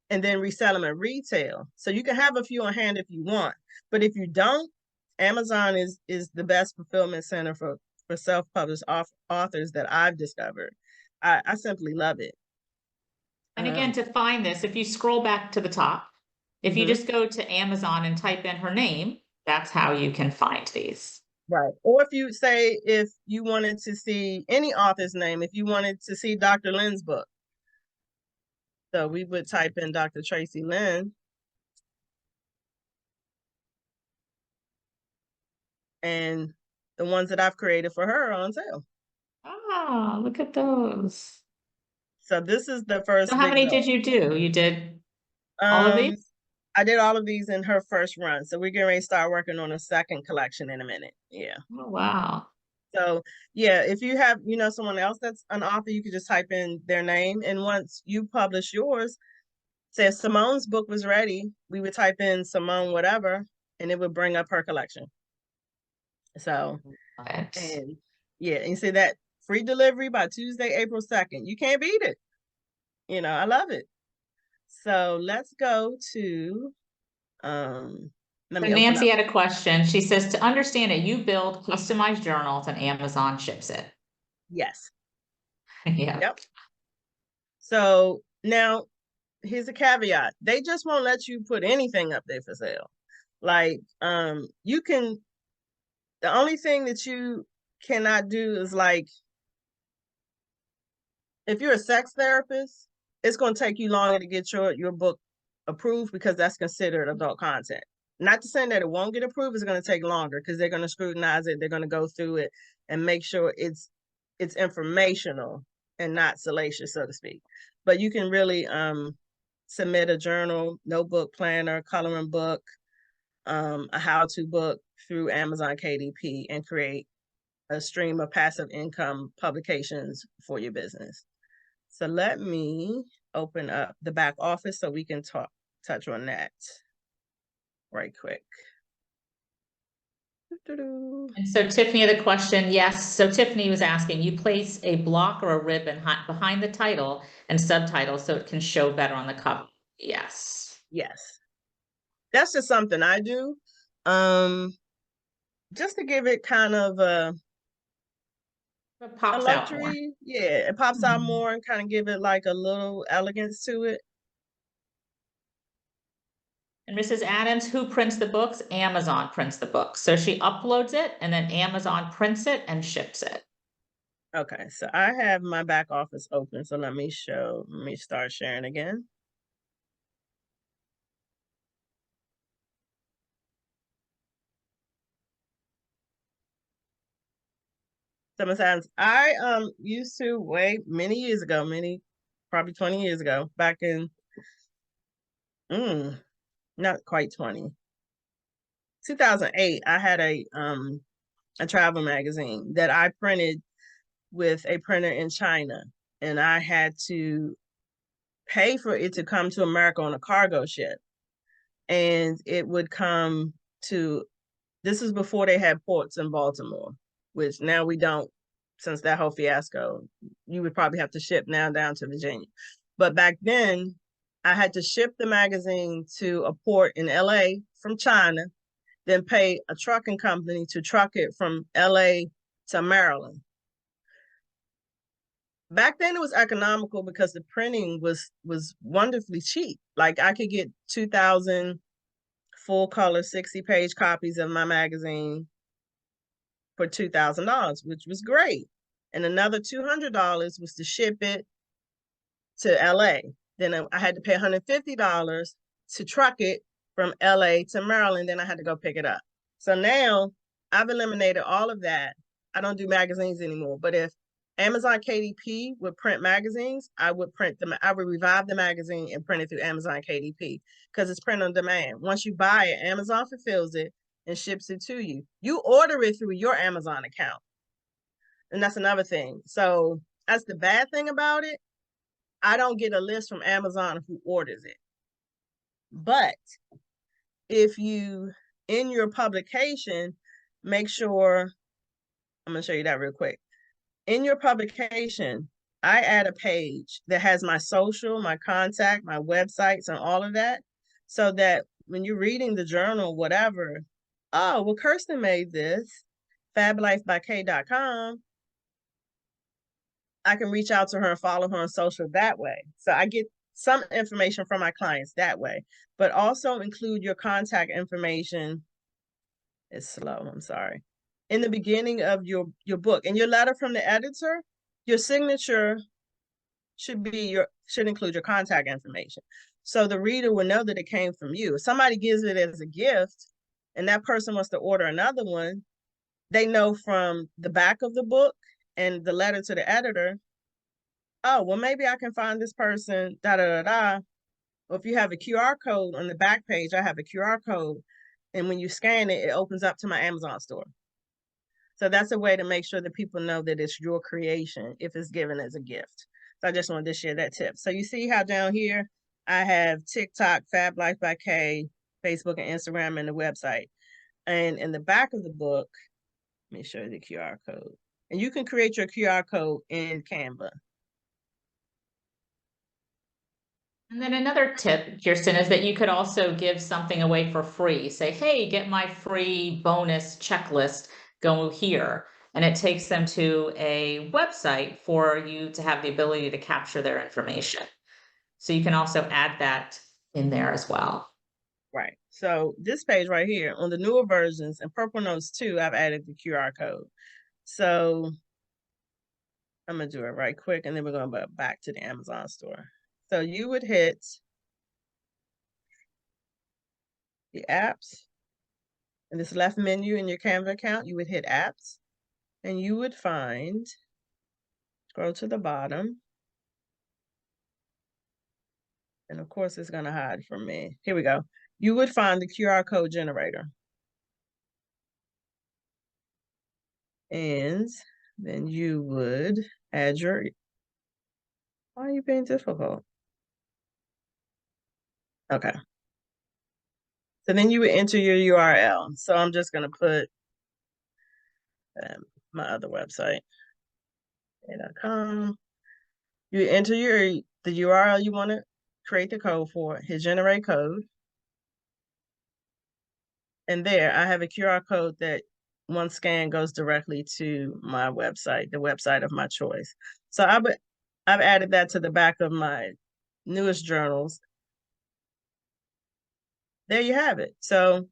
and then resell them at retail. So you can have a few on hand if you want. But if you don't, Amazon is the best fulfillment center for self-published authors that I've discovered. I simply love it. And again, to find this, if you scroll back to the top, if you Mhm. just go to Amazon and type in her name, that's how you can find these. Right. Or if you wanted to see any author's name, if you wanted to see Dr. Lynn's book. So we would type in Dr. Tracy Lynn. And the ones that I've created for her are on sale. Ah, look at those. So this is the So first how big many goal. did you do? You did all of Um, these? I did all of these in her first run. So we're getting ready to start working on a second collection in a minute. Yeah. Oh, wow. So yeah, if you have, someone else that's an author, you could just type in their name. And once you publish yours, say if Simone's book was ready, we would type in Simone whatever, and it would bring up her collection. So, What? and yeah, and you see that free delivery by Tuesday, April 2nd. You can't beat it. I love it. So let's go to let So me open Nancy up. had a question. She says, to understand it, you build customized journals and Amazon ships it. Yes. Yeah. Yep. So now here's a caveat. They just won't let you put anything up there for sale. Like, you can, the only thing that you cannot do is like, if you're a sex therapist, it's going to take you longer to get your book approved because that's considered adult content. Not to say that it won't get approved, it's going to take longer because they're going to scrutinize it. They're going to go through it and make sure it's informational and not salacious, so to speak. But you can really submit a journal, notebook, planner, coloring book, a how-to book through Amazon KDP and create a stream of passive income publications for your business. So let me open up the back office so we can touch on that right quick. And so Tiffany had a question. Yes. So Tiffany was asking, you place a block or a ribbon behind the title and subtitle so it can show better on the cover. Yes. Yes. That's just something I do. Just to give it kind of It a pops out more. luxury. Yeah, it pops out more and kind of give it like a little elegance to it. And Mrs. Adams, who prints the books? Amazon prints the books. So she uploads it and then Amazon prints it and ships it. Okay, so I have my back office open. So let me start sharing again. So Ms. Adams, I used to many years ago, probably 20 years ago, back in not quite 20. 2008, I had a travel magazine that I printed with a printer in China, and I had to pay for it to come to America on a cargo ship. And it would come to, this is before they had ports in Baltimore, which now we don't, since that whole fiasco. You would probably have to ship now down to Virginia. But back then, I had to ship the magazine to a port in LA from China, then pay a trucking company to truck it from LA to Maryland. Back then it was economical because the printing was wonderfully cheap. Like I could get 2,000 full color 60-page copies of my magazine for $2,000, which was great. And another $200 was to ship it to LA. Then I had to pay $150 to truck it from LA to Maryland. Then I had to go pick it up. So now I've eliminated all of that. I don't do magazines anymore. But if Amazon KDP would print magazines, I would revive the magazine and print it through Amazon KDP because it's print on demand. Once you buy it, Amazon fulfills it and ships it to you. You order it through your Amazon account. And that's another thing. So that's the bad thing about it. I don't get a list from Amazon who orders it. But if you, in your publication, make sure, I'm going to show you that real quick. In your publication, I add a page that has my social, my contact, my websites, and all of that, so that when you're reading the journal, whatever, oh, well, Kirsten made this, fablifebyk.com. I can reach out to her and follow her on social that way. So I get some information from my clients that way, but also include your contact information. It's slow, I'm sorry. In the beginning of your book. And your letter from the editor, your signature should include your contact information. So the reader will know that it came from you. If somebody gives it as a gift and that person wants to order another one, they know from the back of the book and the letter to the editor, oh, well, maybe I can find this person, da da da da. Or if you have a QR code on the back page, I have a QR code. And when you scan it, it opens up to my Amazon store. So that's a way to make sure that people know that it's your creation if it's given as a gift. So I just wanted to share that tip. So you see how down here, I have TikTok, Fab Life by K, Facebook and Instagram, and the website. And in the back of the book, let me show you the QR code. And you can create your QR code in Canva. And then another tip, Kirsten, is that you could also give something away for free. Say, hey, get my free bonus checklist, go here. And it takes them to a website for you to have the ability to capture their information. So you can also add that in there as well. Right. So this page right here on the newer versions and Purple Notes 2, I've added the QR code. So I'm going to do it right quick, and then we're going to go back to the Amazon store. So you would hit the apps in this left menu in your Canva account. You would hit apps, and you would find, scroll to the bottom. And of course, it's going to hide from me. Here we go. You would find the QR code generator. And then you would add your, why are you being difficult? Okay. So then you would enter your URL. So I'm just going to put my other website, .com. You enter the URL you want to create the code for, hit generate code. And there I have a QR code that one scan goes directly to my website, the website of my choice. So I've added that to the back of my newest journals. there you have it. So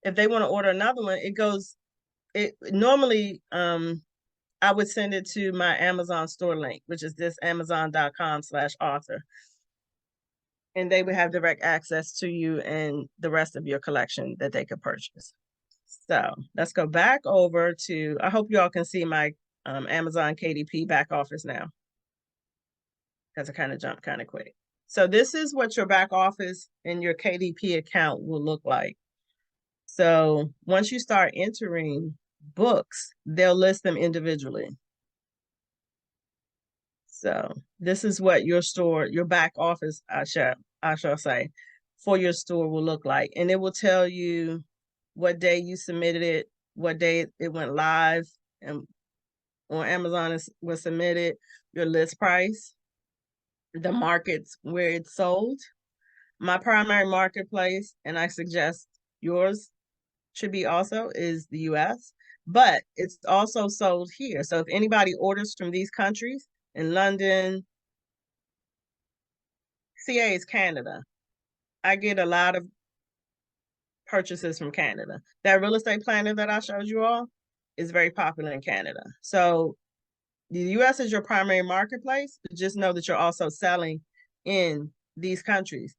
if they want to order another one, it normally, I would send it to my Amazon store link, which is this amazon.com/author. And they would have direct access to you and the rest of your collection that they could purchase. So let's go back over to, I hope you all can see my Amazon KDP back office now, because I kind of jumped kind of quick. So this is what your back office and your KDP account will look like. So once you start entering books, they'll list them individually. So this is what your store, your back office, I shall say, for your store will look like. And it will tell you what day you submitted it, what day it went live, and on Amazon was submitted, your list price, the markets where it's sold. My primary marketplace, and I suggest yours should be also, is the US, but it's also sold here. So if anybody orders from these countries, in London, CA is Canada. I get a lot of purchases from Canada. That real estate planner that I showed you all is very popular in Canada. So the US is your primary marketplace, but just know that you're also selling in these countries.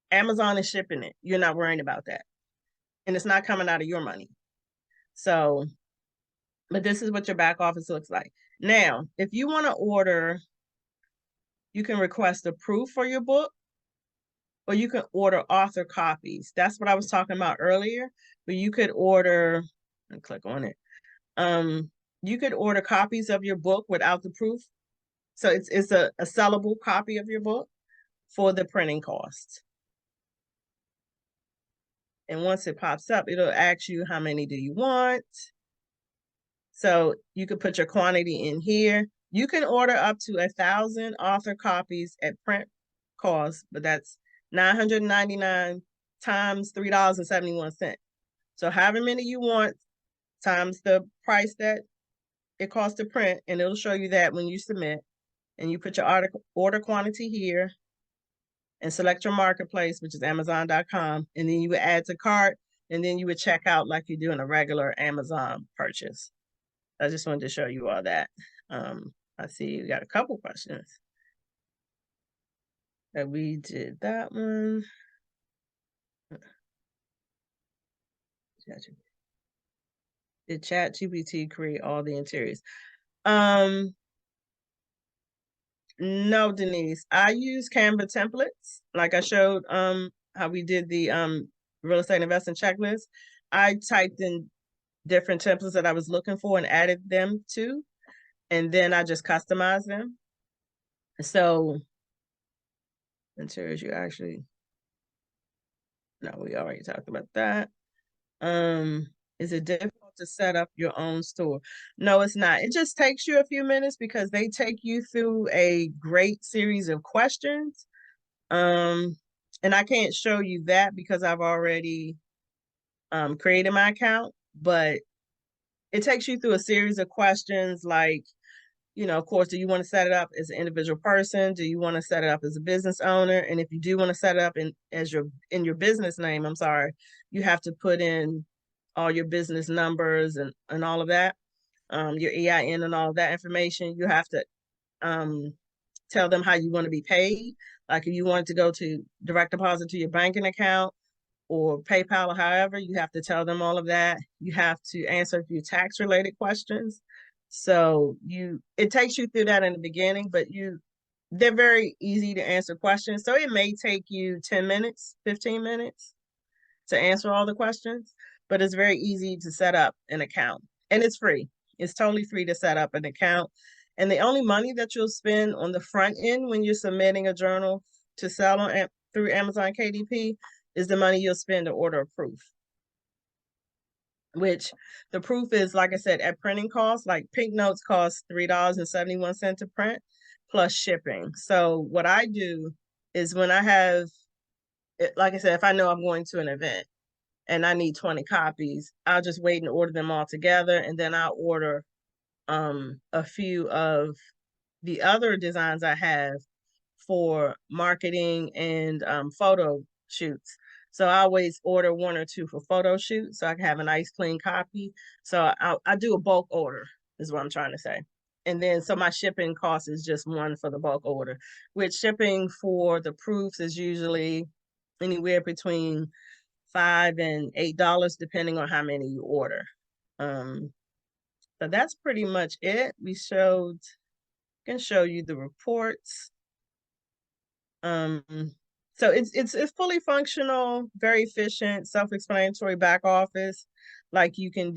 Amazon is shipping it. You're not worrying about that. And it's not coming out of your money. So, but this is what your back office looks like. Now, if you want to order, you can request a proof for your book, or you can order author copies. That's what I was talking about earlier, but you could order, and click on it. You could order copies of your book without the proof. So it's a sellable copy of your book for the printing cost. And once it pops up, it'll ask you how many do you want. So you could put your quantity in here. You can order up to 1,000 author copies at print cost, but that's $999 times $3.71. So however many you want times the price that it costs to print, and it'll show you that when you submit. And you put your order quantity here and select your marketplace, which is amazon.com, and then you would add to cart, and then you would check out like you do in a regular Amazon purchase. I just wanted to show you all that. I see you got a couple questions. That we did that one. Did ChatGPT create all the interiors? No, Denise. I use Canva templates. Like I showed how we did the real estate investing checklist. I typed in different templates that I was looking for and added them to, and then I just customized them. So interiors, you actually, no, we already talked about that. Is it difficult to set up your own store? No, it's not. It just takes you a few minutes because they take you through a great series of questions. And I can't show you that because I've already created my account, but it takes you through a series of questions like, you know, of course, do you want to set it up as an individual person? Do you want to set it up as a business owner? And if you do want to set it up in your business name, I'm sorry, you have to put in all your business numbers and all of that, your EIN and all of that information. You have to tell them how you want to be paid. Like if you want to go to direct deposit to your banking account or PayPal or however, you have to tell them all of that. You have to answer a few tax related questions. So it takes you through that in the beginning, but they're very easy to answer questions. So it may take you 10 minutes, 15 minutes to answer all the questions, but it's very easy to set up an account and it's free. It's totally free to set up an account. And the only money that you'll spend on the front end when you're submitting a journal to sell through Amazon KDP is the money you'll spend to order a proof. Which the proof is, like I said, at printing costs, like Pink Notes cost $3.71 to print plus shipping. So what I do is when I have, like I said, if I know I'm going to an event and I need 20 copies, I'll just wait and order them all together. And then I'll order a few of the other designs I have for marketing and photo shoots. So I always order 1 or 2 for photo shoots so I can have a nice clean copy. So I do a bulk order is what I'm trying to say. And then so my shipping cost is just 1 for the bulk order, which shipping for the proofs is usually anywhere between $5 and $8 depending on how many you order. So that's pretty much it. We can show you the reports. So it's fully functional, very efficient, self-explanatory back office. Like you can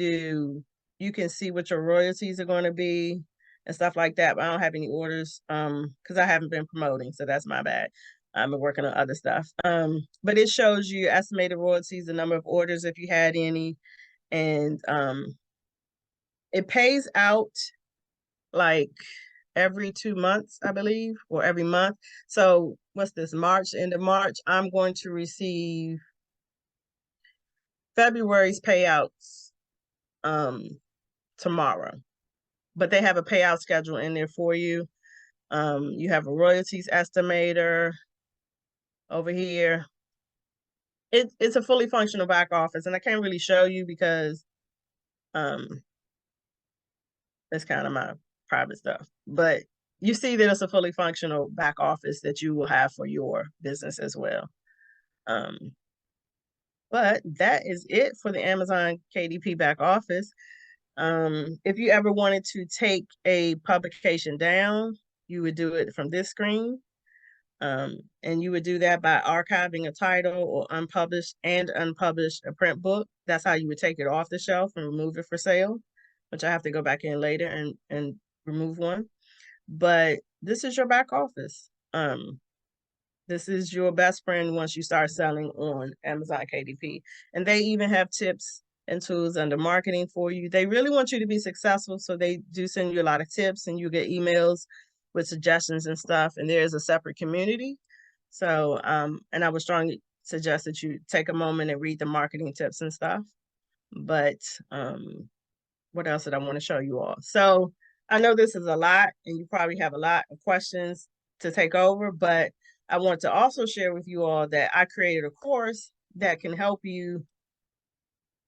see what your royalties are going to be and stuff like that. But I don't have any orders because I haven't been promoting, so that's my bad. I've been working on other stuff. But it shows you estimated royalties, the number of orders if you had any, and it pays out like every 2 months, I believe, or every month. So what's this, March, end of March, I'm going to receive February's payouts tomorrow. But they have a payout schedule in there for you. You have a royalties estimator over here. It's a fully functional back office, and I can't really show you because it's kind of my private stuff. But you see that it's a fully functional back office that you will have for your business as well. But that is it for the Amazon KDP back office. If you ever wanted to take a publication down, you would do it from this screen. And you would do that by archiving a title or unpublished a print book. That's how you would take it off the shelf and remove it for sale, which I have to go back in later and remove one. But this is your back office. This is your best friend once you start selling on Amazon KDP. And they even have tips and tools under marketing for you. They really want you to be successful, so they do send you a lot of tips, and you get emails with suggestions and stuff. And there is a separate community. So, and I would strongly suggest that you take a moment and read the marketing tips and stuff. But what else did I want to show you all? So I know this is a lot, and you probably have a lot of questions to take over, but I want to also share with you all that I created a course that can help you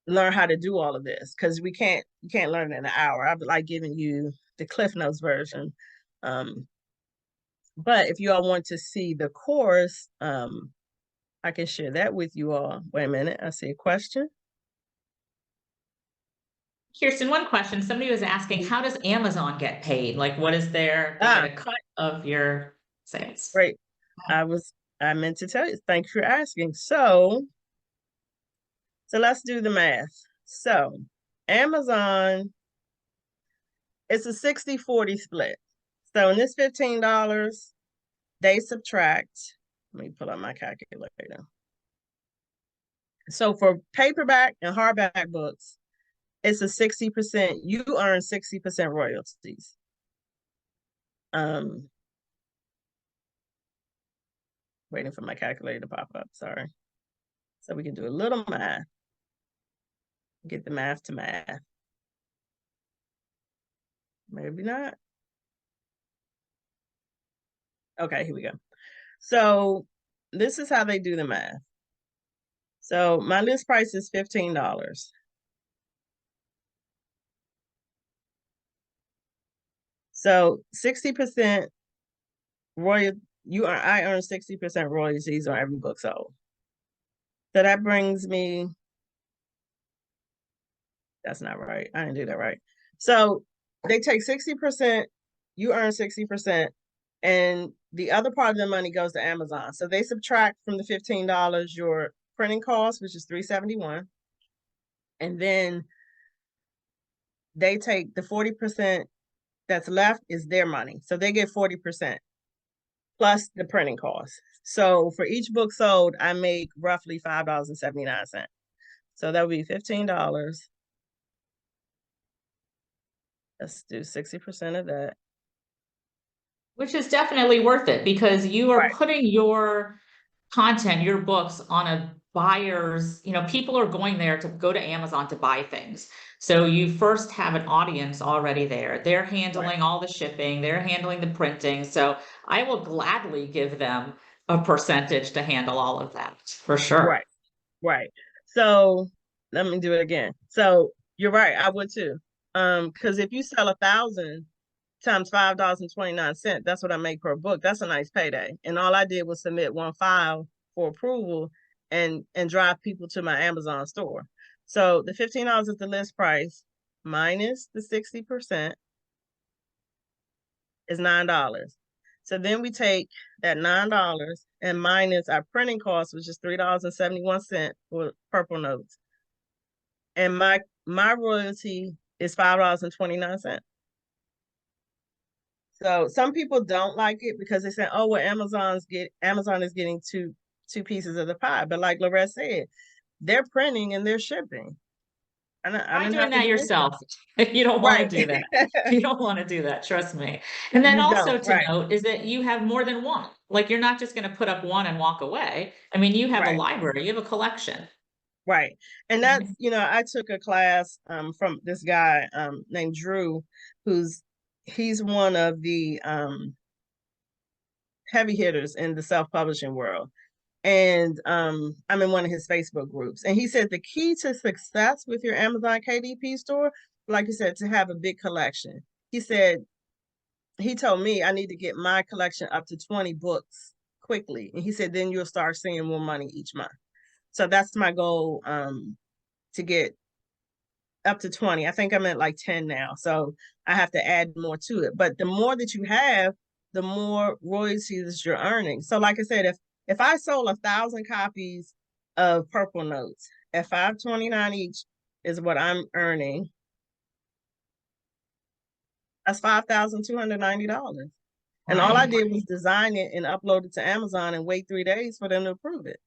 learn how to do all of this, because you can't learn it in an hour. I'd like giving you the Cliff Notes version. But if you all want to see the course, I can share that with you all. Wait a minute, I see a question. Kirsten, one question. Somebody was asking, how does Amazon get paid? Like, what is they get a cut of your sales? Right. I meant to tell you. Thank you for asking. So let's do the math. So Amazon, it's a 60-40 split. So in this $15, they subtract, let me pull up my calculator. So for paperback and hardback books, it's a 60%, you earn 60% royalties. Waiting for my calculator to pop up, sorry. So we can do a little math. Get the math to math. Maybe not. Okay, here we go. So this is how they do the math. So my list price is $15. So 60% I earn 60% royalties on every book sold. So that brings me, that's not right. I didn't do that right. So they take 60%, you earn 60%, and the other part of the money goes to Amazon. So they subtract from the $15 your printing cost, which is $371. And then they take the 40% that's left is their money. So they get 40% plus the printing cost. So for each book sold, I make roughly $5.79. So that would be $15. Let's do 60% of that. Which is definitely worth it, because you are Right. putting your content, your books on a buyer's, people are going there to go to Amazon to buy things. So you first have an audience already there. They're handling all the shipping, they're handling the printing. So I will gladly give them a percentage to handle all of that, for sure. Right, right. So let me do it again. So you're right, I would too. Because if you sell 1,000 times $5.29, that's what I make per book. That's a nice payday. And all I did was submit one file for approval and drive people to my Amazon store. So the $15 is the list price minus the 60% is $9. So then we take that $9 and minus our printing cost, which is $3.71 for Purple Notes. And my royalty is $5.29. So some people don't like it because they say, "Oh, well, Amazon is getting two pieces of the pie." But like Lorette said, they're printing and they're shipping. I Try didn't doing have to that do yourself. You don't want to right. do that. You don't want to do that, trust me. And then You also don't, to right, note is that you have more than one. Like you're not just going to put up one and walk away. I mean, you have a right, library, you have a collection. right. And that's, I took a class from this guy named Drew, he's one of the heavy hitters in the self-publishing world. And I'm in one of his Facebook groups. And he said the key to success with your Amazon KDP store, like you said, to have a big collection. He said, he told me I need to get my collection up to 20 books quickly. And he said, then you'll start seeing more money each month. So that's my goal, to get up to 20. I think I'm at like 10 now. So I have to add more to it. But the more that you have, the more royalties you're earning. So like I said, if I sold 1,000 copies of Purple Notes at $5.29 each is what I'm earning. That's $5,290. And all I Right. did was design it and upload it to Amazon and wait 3 days for them to approve it.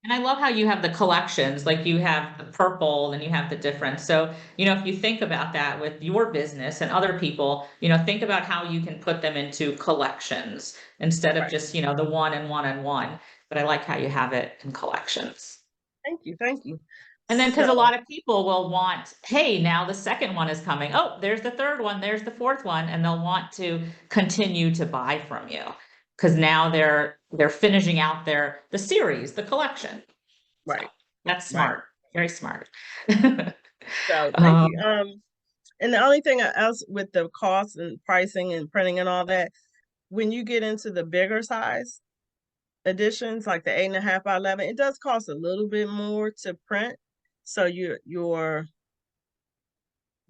And I love how you have the collections, like you have the purple and you have the different. So, if you think about that with your business and other people, think about how you can put them into collections instead of Right. just, the one and one and one. But I like how you have it in collections. Thank you. Thank you. And then because So, a lot of people will want, hey, now the second one is coming. Oh, there's the third one, there's the fourth one, and they'll want to continue to buy from you because now they're finishing out the series, the collection. So right, that's right. smart, very smart. So thank Um, you. And the only thing else with the cost and pricing and printing and all that, when you get into the bigger size editions, like the 8.5 by 11, it does cost a little bit more to print. So your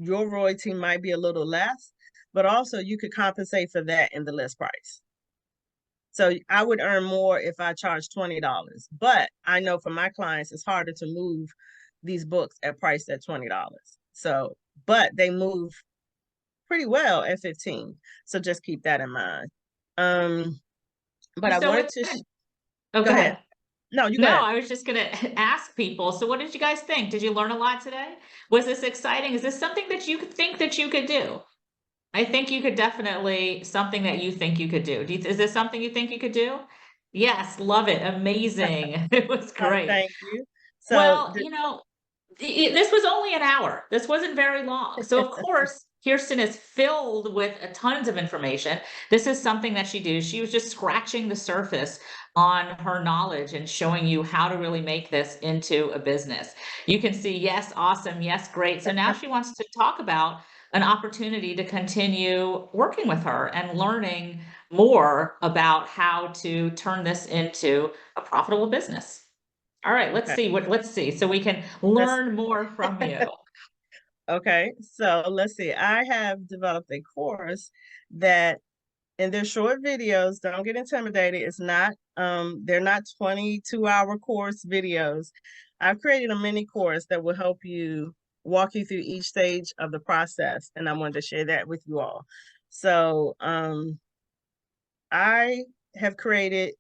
royalty might be a little less, but also you could compensate for that in the list price. So I would earn more if I charge $20. But I know for my clients, it's harder to move these books at price at $20. So, but they move pretty well at 15. So just keep that in mind. But I so wanted with to oh, go go ahead. ahead. No, you go No, ahead. I was just gonna ask people. So what did you guys think? Did you learn a lot today? Was this exciting? Is this something that you could think that you could do? I think you could definitely something that you think you could do. Is this something you think you could do? Yes, love it. Amazing. It was great. Thank you. So Well, this was only an hour. This wasn't very long. So of course, Kirsten is filled with tons of information. This is something that she did. She was just scratching the surface on her knowledge and showing you how to really make this into a business. You can see, yes, awesome, yes, great. So now she wants to talk about an opportunity to continue working with her and learning more about how to turn this into a profitable business. All right, okay. let's see so we can Let's learn more from you. okay. So let's see. I have developed a course that and they're short videos. Don't get intimidated. It's not they're not 22-hour course videos. I've created a mini course that will help you walk you through each stage of the process, and I wanted to share that with you all. So I have created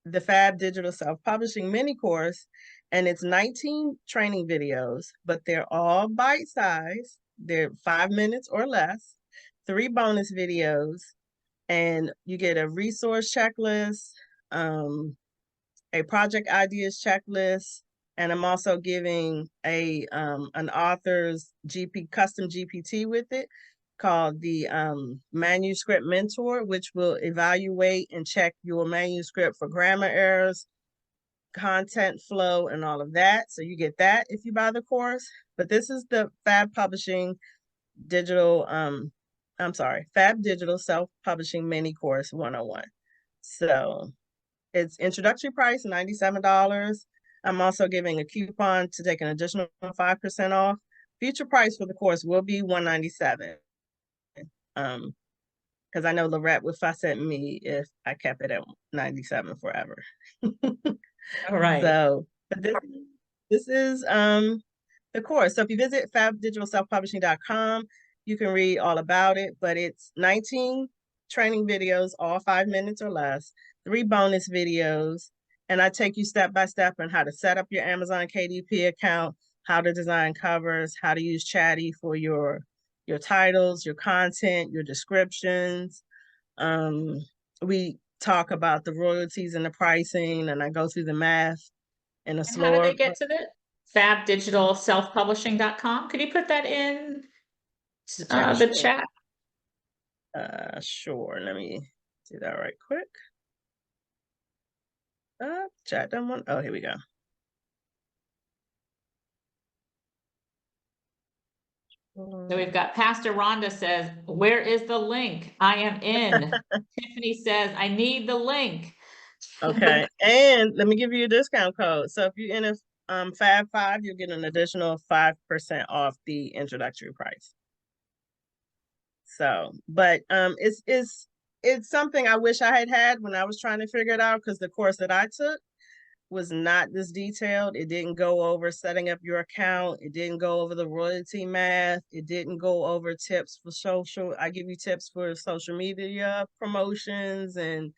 the Fab Digital Self-Publishing mini course, and it's 19 training videos, but they're all bite-sized. They're 5 minutes or less, 3 bonus videos, and you get a resource checklist, a project ideas checklist, and I'm also giving an author's custom GPT with it. called the Manuscript Mentor, which will evaluate and check your manuscript for grammar errors, content flow, and all of that. So you get that if you buy the course. But this is the Fab Publishing Digital, Fab Digital Self-Publishing Mini Course 101. So it's introductory price, $97. I'm also giving a coupon to take an additional 5% off. Future price for the course will be $197. Because I know Lorette would fuss at me if I kept it at $97 forever. All right. So, but this is the course. So if you visit fabdigitalselfpublishing.com, you can read all about it, but it's 19 training videos, all 5 minutes or less, 3 bonus videos, and I take you step by step on how to set up your Amazon KDP account, how to design covers, how to use Chatty for your titles, your content, your descriptions. We talk about the royalties and the pricing, and I go through the math in a And how do slower. they get to the fabdigitalselfpublishing.com? Could you put that in the chat? Sure. Let me do that right quick. Chat done one. Oh, here we go. So we've got Pastor Rhonda says, where is the link? I am in. Tiffany says, I need the link. Okay. And let me give you a discount code. So if you're in a Fab 5, you'll get an additional 5% off the introductory price. So, but it's something I wish I had when I was trying to figure it out, because the course that I took was not this detailed. It didn't go over setting up your account. It didn't go over the royalty math. It didn't go over tips for social. I give you tips for social media promotions, and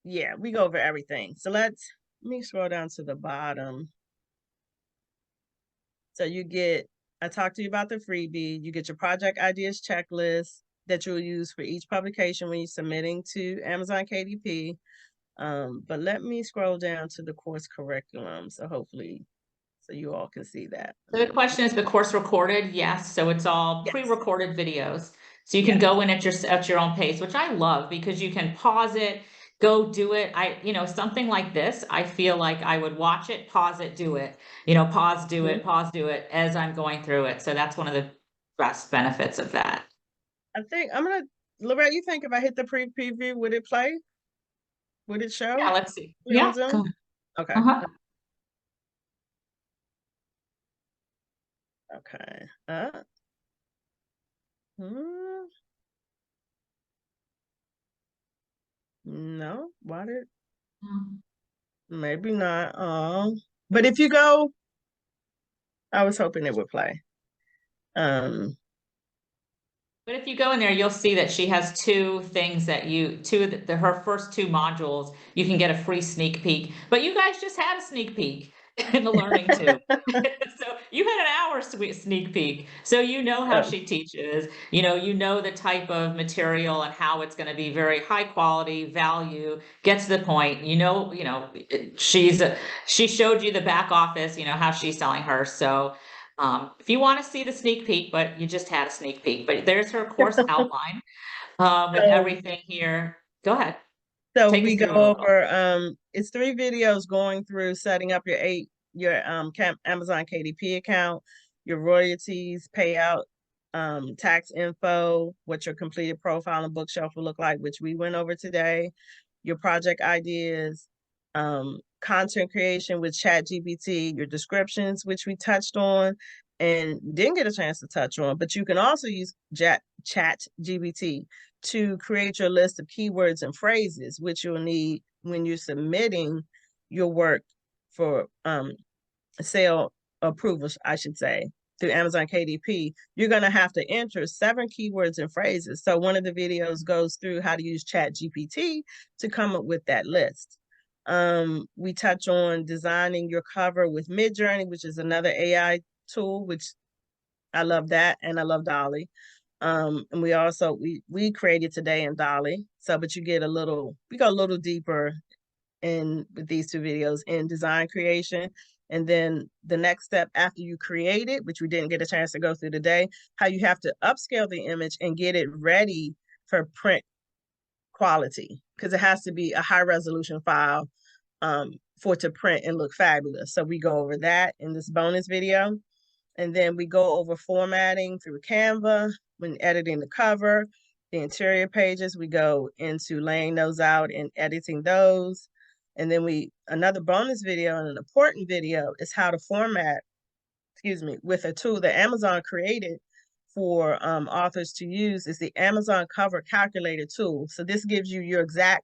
yeah, we go over everything. So let me scroll down to the bottom. So I talked to you about the freebie. You get your project ideas checklist that you'll use for each publication when you're submitting to Amazon KDP. But let me scroll down to the course curriculum. So you all can see that. So the question is the course recorded? Yes. So it's all pre-recorded videos. So you can go in at your own pace, which I love, because you can pause it, go do it. Something like this, I feel like I would watch it, pause it, do it, pause, do it, pause, do it as I'm going through it. So that's one of the best benefits of that. I think Lorette, you think if I hit the preview, would it play? Would it show? Yeah, let's see. Yeah. Okay. Okay. No, why did? Maybe not. But if you go, I was hoping it would play. But if you go in there, you'll see that she has two things that her first 2 modules, you can get a free sneak peek. But you guys just had a sneak peek in the Learning Tube. So you had an hour sneak peek. So you know how she teaches, you know the type of material and how it's going to be very high quality, value, get to the point. She showed you the back office, how she's selling hers. So if you want to see the sneak peek, but you just had a sneak peek, but there's her course outline with everything here. Go ahead. So we go over, it's 3 videos going through setting up your Amazon KDP account, your royalties, payout, tax info, what your completed profile and bookshelf will look like, which we went over today, your project ideas, content creation with ChatGPT, your descriptions, which we touched on and didn't get a chance to touch on, but you can also use ChatGPT to create your list of keywords and phrases, which you'll need when you're submitting your work for sale approvals, I should say, through Amazon KDP. You're going to have to enter 7 keywords and phrases. So one of the videos goes through how to use ChatGPT to come up with that list. We touch on designing your cover with Midjourney, which is another AI tool, which I love that, and I love Dolly. And we also we created today in Dolly. So, but we go a little deeper in with these 2 videos in design creation. And then the next step after you create it, which we didn't get a chance to go through today, how you have to upscale the image and get it ready for print quality, because it has to be a high resolution file for it to print and look fabulous. So we go over that in this bonus video. And then we go over formatting through Canva when editing the cover, the interior pages. We go into laying those out and editing those. And then another bonus video and an important video is how to format, with a tool that Amazon created for authors to use, is the Amazon Cover Calculator tool. So this gives you your exact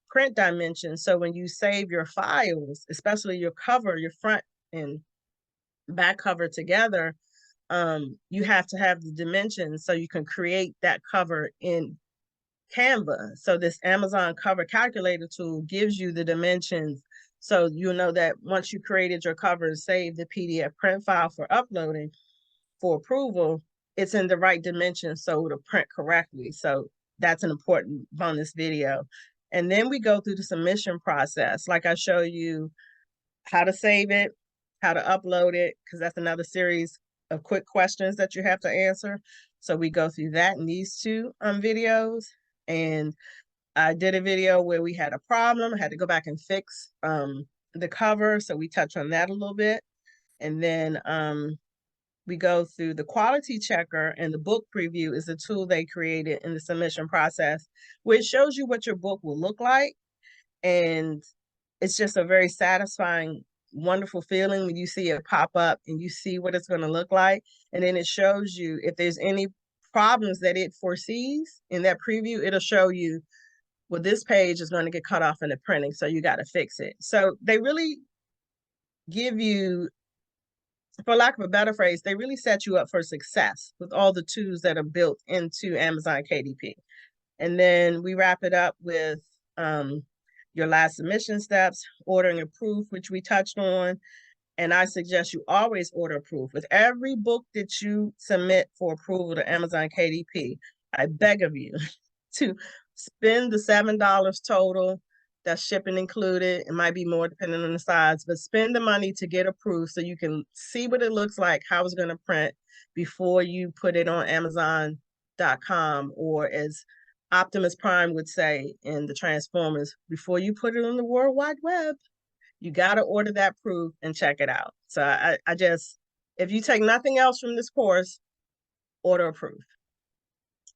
print dimensions. So when you save your files, especially your cover, your front and back cover together, you have to have the dimensions so you can create that cover in Canva. So this Amazon Cover Calculator tool gives you the dimensions, so you'll know that once you created your cover and saved the PDF print file for uploading for approval, it's in the right dimension so it'll print correctly. So that's an important bonus video. And then we go through the submission process. Like I show you how to save it, how to upload it, because that's another series of quick questions that you have to answer. So we go through that in these two videos. And I did a video where we had a problem. I had to go back and fix the cover. So we touch on that a little bit. And then we go through the quality checker, and the book preview is a tool they created in the submission process, which shows you what your book will look like. And it's just a very satisfying, wonderful feeling when you see it pop up and you see what it's going to look like. And then it shows you if there's any problems that it foresees in that preview, it'll show you, well, this page is going to get cut off in the printing, so you got to fix it. So they really give you, for lack of a better phrase, they really set you up for success with all the tools that are built into Amazon KDP. And then we wrap it up with your last submission steps, ordering a proof, which we touched on. And I suggest you always order a proof. With every book that you submit for approval to Amazon KDP, I beg of you to spend the $7 total. That's shipping included. It might be more depending on the size, but spend the money to get approved so you can see what it looks like, how it's going to print before you put it on Amazon.com, or as Optimus Prime would say in the Transformers, before you put it on the World Wide Web, you got to order that proof and check it out. So I just, if you take nothing else from this course, order a proof.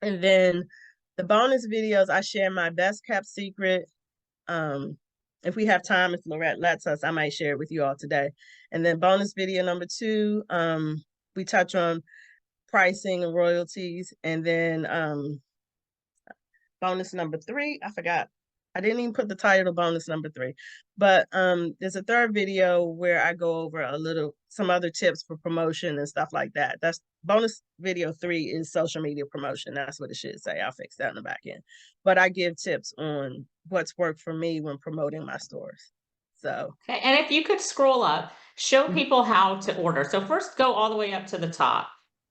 And then the bonus videos, I share my best kept secret. If we have time, if Lorette lets us, I might share it with you all today. And then bonus video number 2, we touch on pricing and royalties. And then bonus number 3, I forgot. I didn't even put the title bonus number 3, but there's a third video where I go over some other tips for promotion and stuff like that. That's bonus video 3 is social media promotion. That's what it should say. I'll fix that in the back end. But I give tips on what's worked for me when promoting my stores. So, okay. And if you could scroll up, show people how to order. So first go all the way up to the top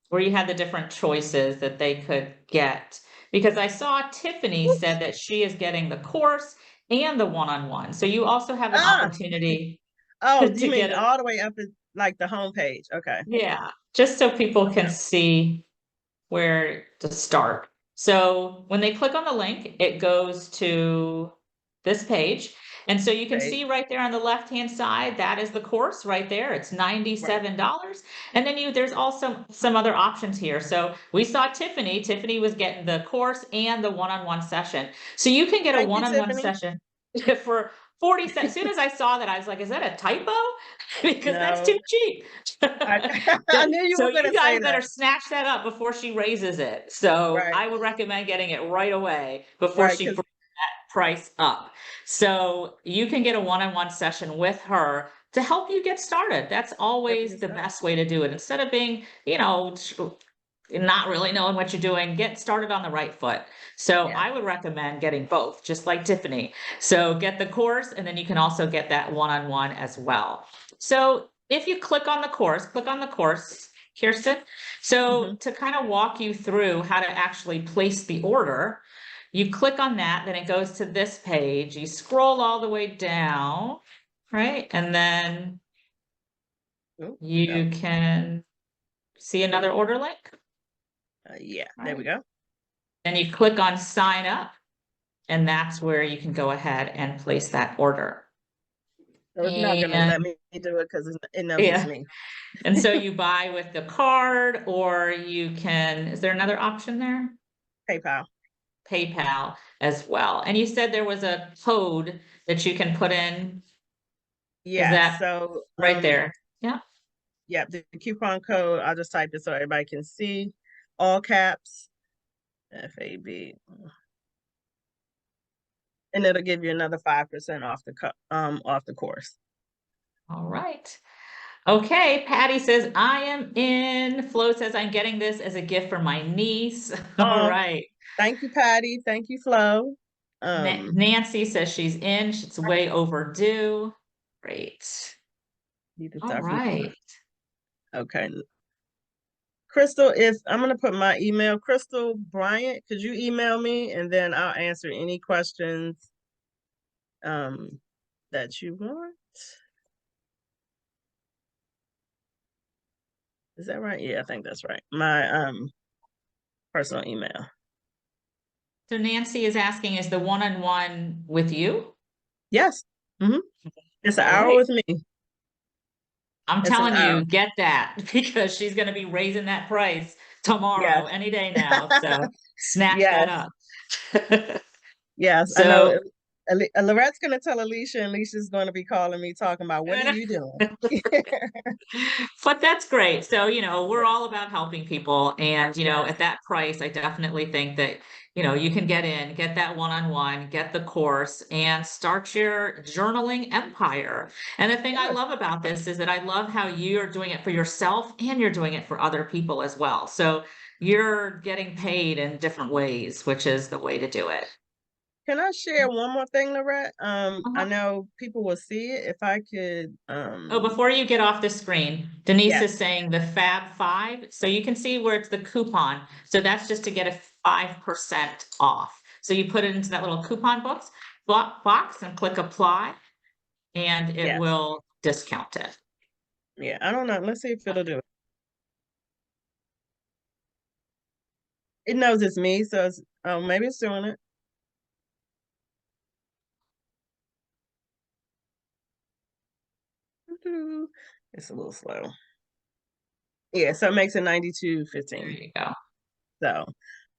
where you had the different choices that they could get. Because I saw Tiffany said that she is getting the course and the one-on-one. So you also have an opportunity to you mean all the way up at like the homepage. Okay. Yeah, just so people can see where to start. So when they click on the link, it goes to this page. And so you can see right there on the left-hand side, that is the course right there. It's $97. Right. And then there's also some other options here. So we saw Tiffany. Tiffany was getting the course and the one-on-one session. So you can get a one-on-one session for 40 cents. As soon as I saw that, I was like, is that a typo? Because that's too cheap. I knew you were going to say that. So you guys better snatch that up before she raises it. So I would recommend getting it right away before she brings that price up. So you can get a one-on-one session with her to help you get started. That's always the best way to do it. Instead of being, not really knowing what you're doing, get started on the right foot. So I would recommend getting both, just like Tiffany. So get the course, and then you can also get that one-on-one as well. So if you click on the course, Kirsten. So to kind of walk you through how to actually place the order, you click on that, then it goes to this page. You scroll all the way down, right? And then Ooh, You can see another order link. yeah, All there we right. go. Then you click on sign up, and that's where you can go ahead and place that order. So it's not gonna And let me do it because it knows it's yeah, me. and so you buy with the card, or you can, is there another option there? PayPal. PayPal as well. And you said there was a code that you can put in. Is Yeah, that so right there? Yeah. yeah, the coupon code, I'll just type it so everybody can see. All caps, FAB. And it'll give you another 5% off the course. All right. Okay. Patty says, I am in. Flo says, I'm getting this as a gift for my niece. All Oh, right. thank you, Patty. Thank you, Flo. Nancy says she's in. It's way overdue. Great. Need to All start from right. okay. Crystal, if I'm gonna put my email, Crystal Bryant, could you email me and then I'll answer any questions that you want? Is that right? Yeah, I think that's right. My personal email. So Nancy is asking, is the one-on-one with you? Yes. It's an All hour right. with me. I'm It's an telling hour. you, get that because she's going to be raising that price tomorrow, Yes. any day now. So snatch that Yes. up. Yes. I know. So, Lorette's gonna tell Alicia, and Alicia's gonna be calling me talking about what are you doing? but that's great. So, we're all about helping people. And, Yes. at that price, I definitely think that, you can get in, get that one-on-one, get the course and start your journaling empire. And the thing I Yes. love about this is that I love how you're doing it for yourself and you're doing it for other people as well. So you're getting paid in different ways, which is the way to do it. Can I share one more thing, Lorette? I Uh-huh. know people will see it. If I could, Oh, before you get off the screen, Denise yes, is saying the Fab Five. So you can see where it's the coupon. So that's just to get a 5% off. So you put it into that little coupon box and click apply, and it yes, will discount it. yeah. I don't know. Let's see if it'll do it. It knows it's me, so it's, oh, maybe it's doing it. It's a little slow. Yeah, so it makes it There 92.15. you go. So,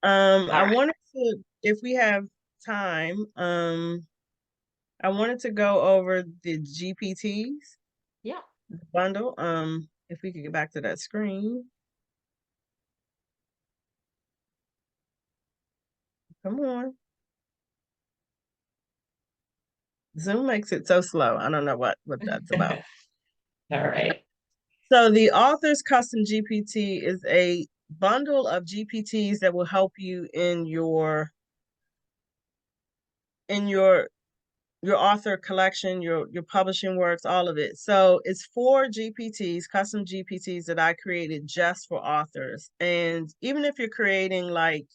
All I right. wanted to, if we have time, I wanted to go over the GPTs Yeah. bundle. If we could get back to that screen. Come on. Zoom makes it so slow. I don't know what that's about. All right. So the author's custom GPT is a bundle of GPTs that will help you in your author collection, your publishing works, all of it. So it's 4 GPTs, custom GPTs that I created just for authors. And even if you're creating like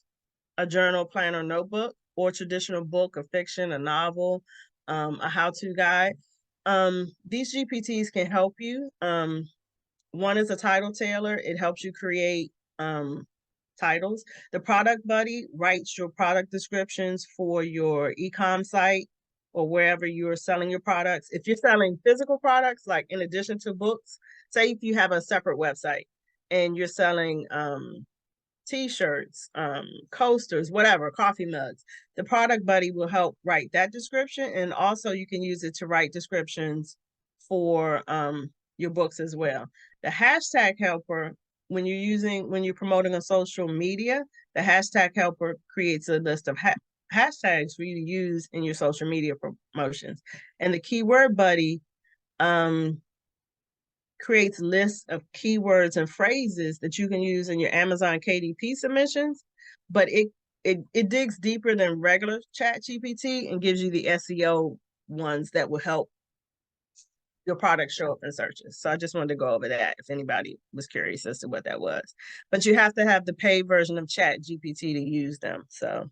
a journal, planner, notebook, or traditional book of fiction, a novel, a how-to guide, these GPTs can help you. One is a title tailor. It helps you create titles. The product buddy writes your product descriptions for your e-com site or wherever you're selling your products. If you're selling physical products, like in addition to books, say if you have a separate website and you're selling t-shirts, coasters, whatever, coffee mugs, the product buddy will help write that description. And also you can use it to write descriptions for your books as well. The hashtag helper, when you're promoting on social media, the hashtag helper creates a list of hashtags for you to use in your social media promotions. And the keyword buddy creates lists of keywords and phrases that you can use in your Amazon KDP submissions, but it digs deeper than regular Chat GPT and gives you the SEO ones that will help your product show up in searches. So I just wanted to go over that if anybody was curious as to what that was. But you have to have the paid version of Chat GPT to use them. So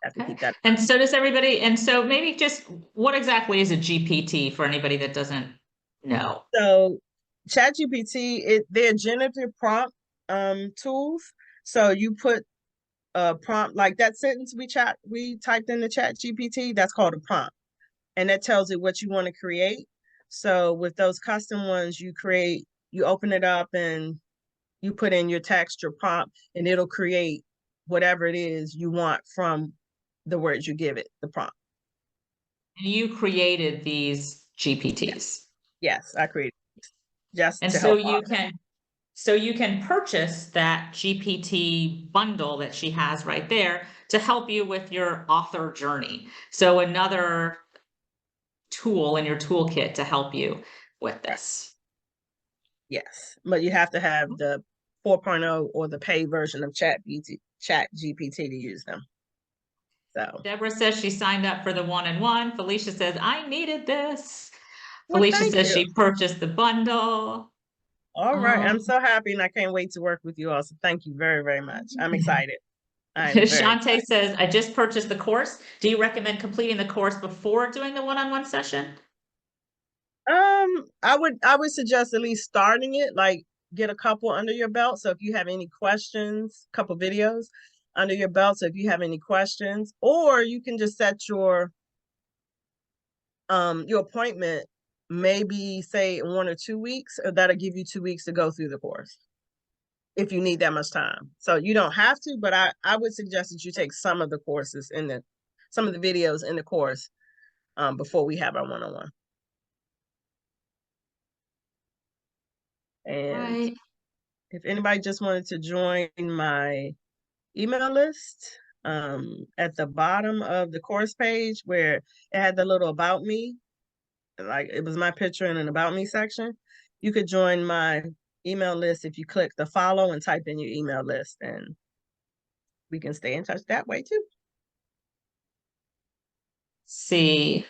I have to Okay. keep that. And so does everybody. And so maybe just what exactly is a GPT for anybody that doesn't know? So ChatGPT, they're generative prompt tools. So you put a prompt like that sentence we typed in the ChatGPT, that's called a prompt. And that tells it what you want to create. So with those custom ones, you open it up and you put in your text, your prompt, and it'll create whatever it is you want from the words you give it, the prompt. And you created these GPTs. Yes, I created just And to so help out. you can purchase that GPT bundle that she has right there to help you with your author journey. So another tool in your toolkit to help you with this. Yes, but you have to have the 4.0 or the paid version of ChatGPT to use them. So Deborah says she signed up for the 1-in-1. Felicia says, I needed this. well, Felicia thank says you. she purchased the bundle. All right. I'm so happy and I can't wait to work with you all. So thank you very, very much. I'm excited. I'm very Shantae excited. says, I just purchased the course. Do you recommend completing the course before doing the 1-on-1 session? I would suggest at least starting it, like get a couple under your belt. So if you have any questions, couple videos under your belt. So if you have any questions, or you can just set your appointment, maybe say in 1 or 2 weeks, or that'll give you 2 weeks to go through the course if you need that much time. So you don't have to, but I would suggest that you take some of the courses some of the videos in the course before we have our 1-on-1. And Right. if anybody just wanted to join my email list, at the bottom of the course page where it had the little about me, like it was my picture in an about me section, you could join my email list if you click the follow and type in your email list, and we can stay in touch that way too. See,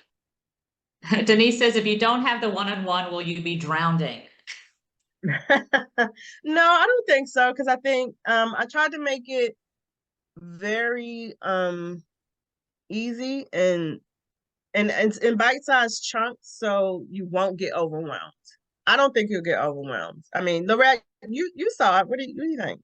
Denise says, if you don't have the 1-on-1, will you be drowning? No, I don't think so, because I think I tried to make it very easy and in bite-sized chunks so you won't get overwhelmed. I don't think you'll get overwhelmed. I mean, Lorette, you saw it. What do you think?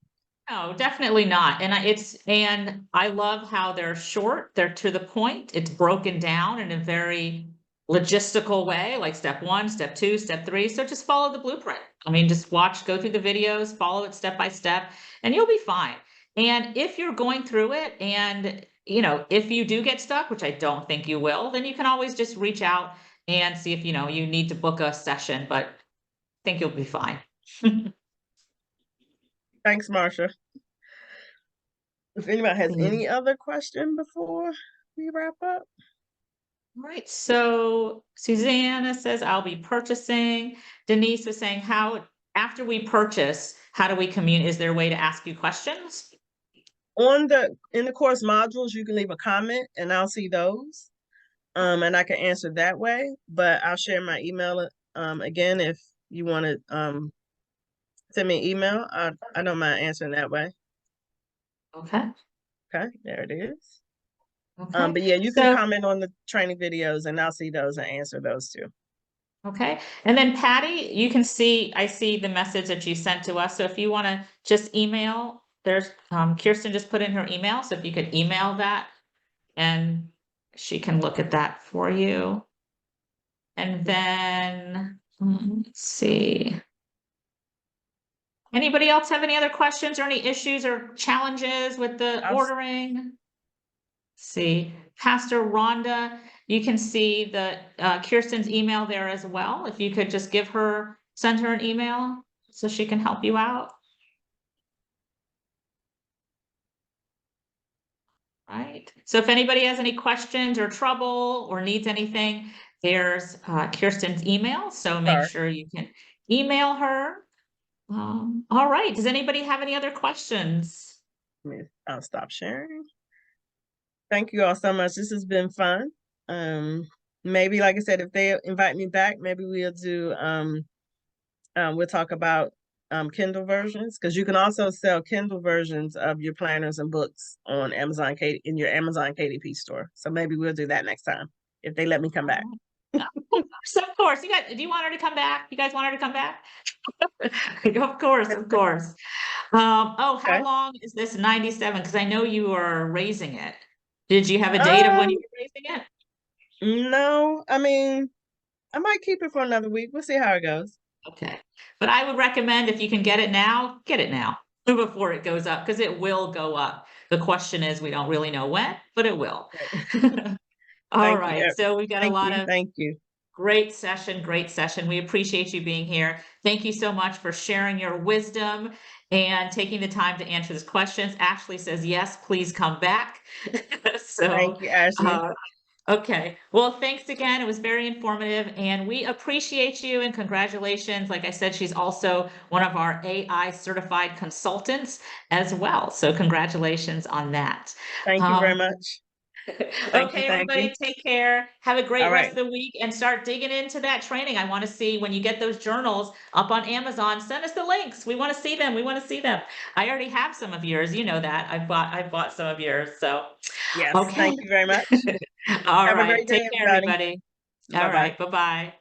No, definitely not. And I love how they're short, they're to the point. It's broken down in a very logistical way, like step 1, step 2, step 3. So just follow the blueprint. I mean, just go through the videos, follow it step by step, and you'll be fine. And if you're going through it and, if you do get stuck, which I don't think you will, then you can always just reach out and see if, you need to book a session, but I think you'll be fine. Thanks, Marsha. If anybody has any other question before we wrap up. All right, so Susanna says, I'll be purchasing. Denise was saying, after we purchase, how do we communicate? Is there a way to ask you questions? In the course modules, you can leave a comment and I'll see those. And I can answer that way, but I'll share my email again if you want to send me an email. I don't mind answering that way. Okay. Okay, there it is. Okay. But yeah, you can comment on the training videos and I'll see those and answer those too. Okay. And then Patty, you can see, I see the message that you sent to us. So if you want to just email, there's Kirsten just put in her email. So if you could email that and she can look at that for you. And then let's see. Anybody else have any other questions or any issues or challenges with the ordering? Let's see, Pastor Rhonda, you can see the Kirsten's email there as well. If you could just send her an email so she can help you out. Right. So if anybody has any questions or trouble or needs anything, there's Kirsten's email. So make sure you can email her. All right. Does anybody have any other questions? I'll stop sharing. Thank you all so much. This has been fun. Maybe, like I said, if they invite me back, maybe we'll do, we'll talk about Kindle versions, because you can also sell Kindle versions of your planners and books on Amazon, in your Amazon KDP store. So maybe we'll do that next time if they let me come back. Of course. Do you want her to come back? You guys want her to come back? Of course, of course. Oh, how Okay. long is this 97? Because I know you are raising it. Did you have a date of when Um, you were raising it? no, I mean, I might keep it for another week. We'll see how it goes. Okay. But I would recommend if you can get it now before it goes up, because it will go up. The question is, we don't really know when, but it will. Right. All Thank you. right. So we got a Thank lot you. of Thank you. great session, great session. We appreciate you being here. Thank you so much for sharing your wisdom and taking the time to answer these questions. Ashley says, yes, please come back. Thank So, you, Ashley. uh, okay. Well, thanks again. It was very informative and we appreciate you and congratulations. Like I said, she's also one of our AI certified consultants as well. So congratulations on that. Thank you very Um, much. Thank you. Okay, Thank you. everybody, take care. Have a great All rest right. of the week and start digging into that training. I want to see when you get those journals up on Amazon, send us the links. We want to see them. We want to see them. I already have some of yours. You know that. I bought some of yours. So, Yes. okay. Thank you very much. All Have a right. great day, Take care, everybody. everybody. Bye All bye. right. Bye-bye.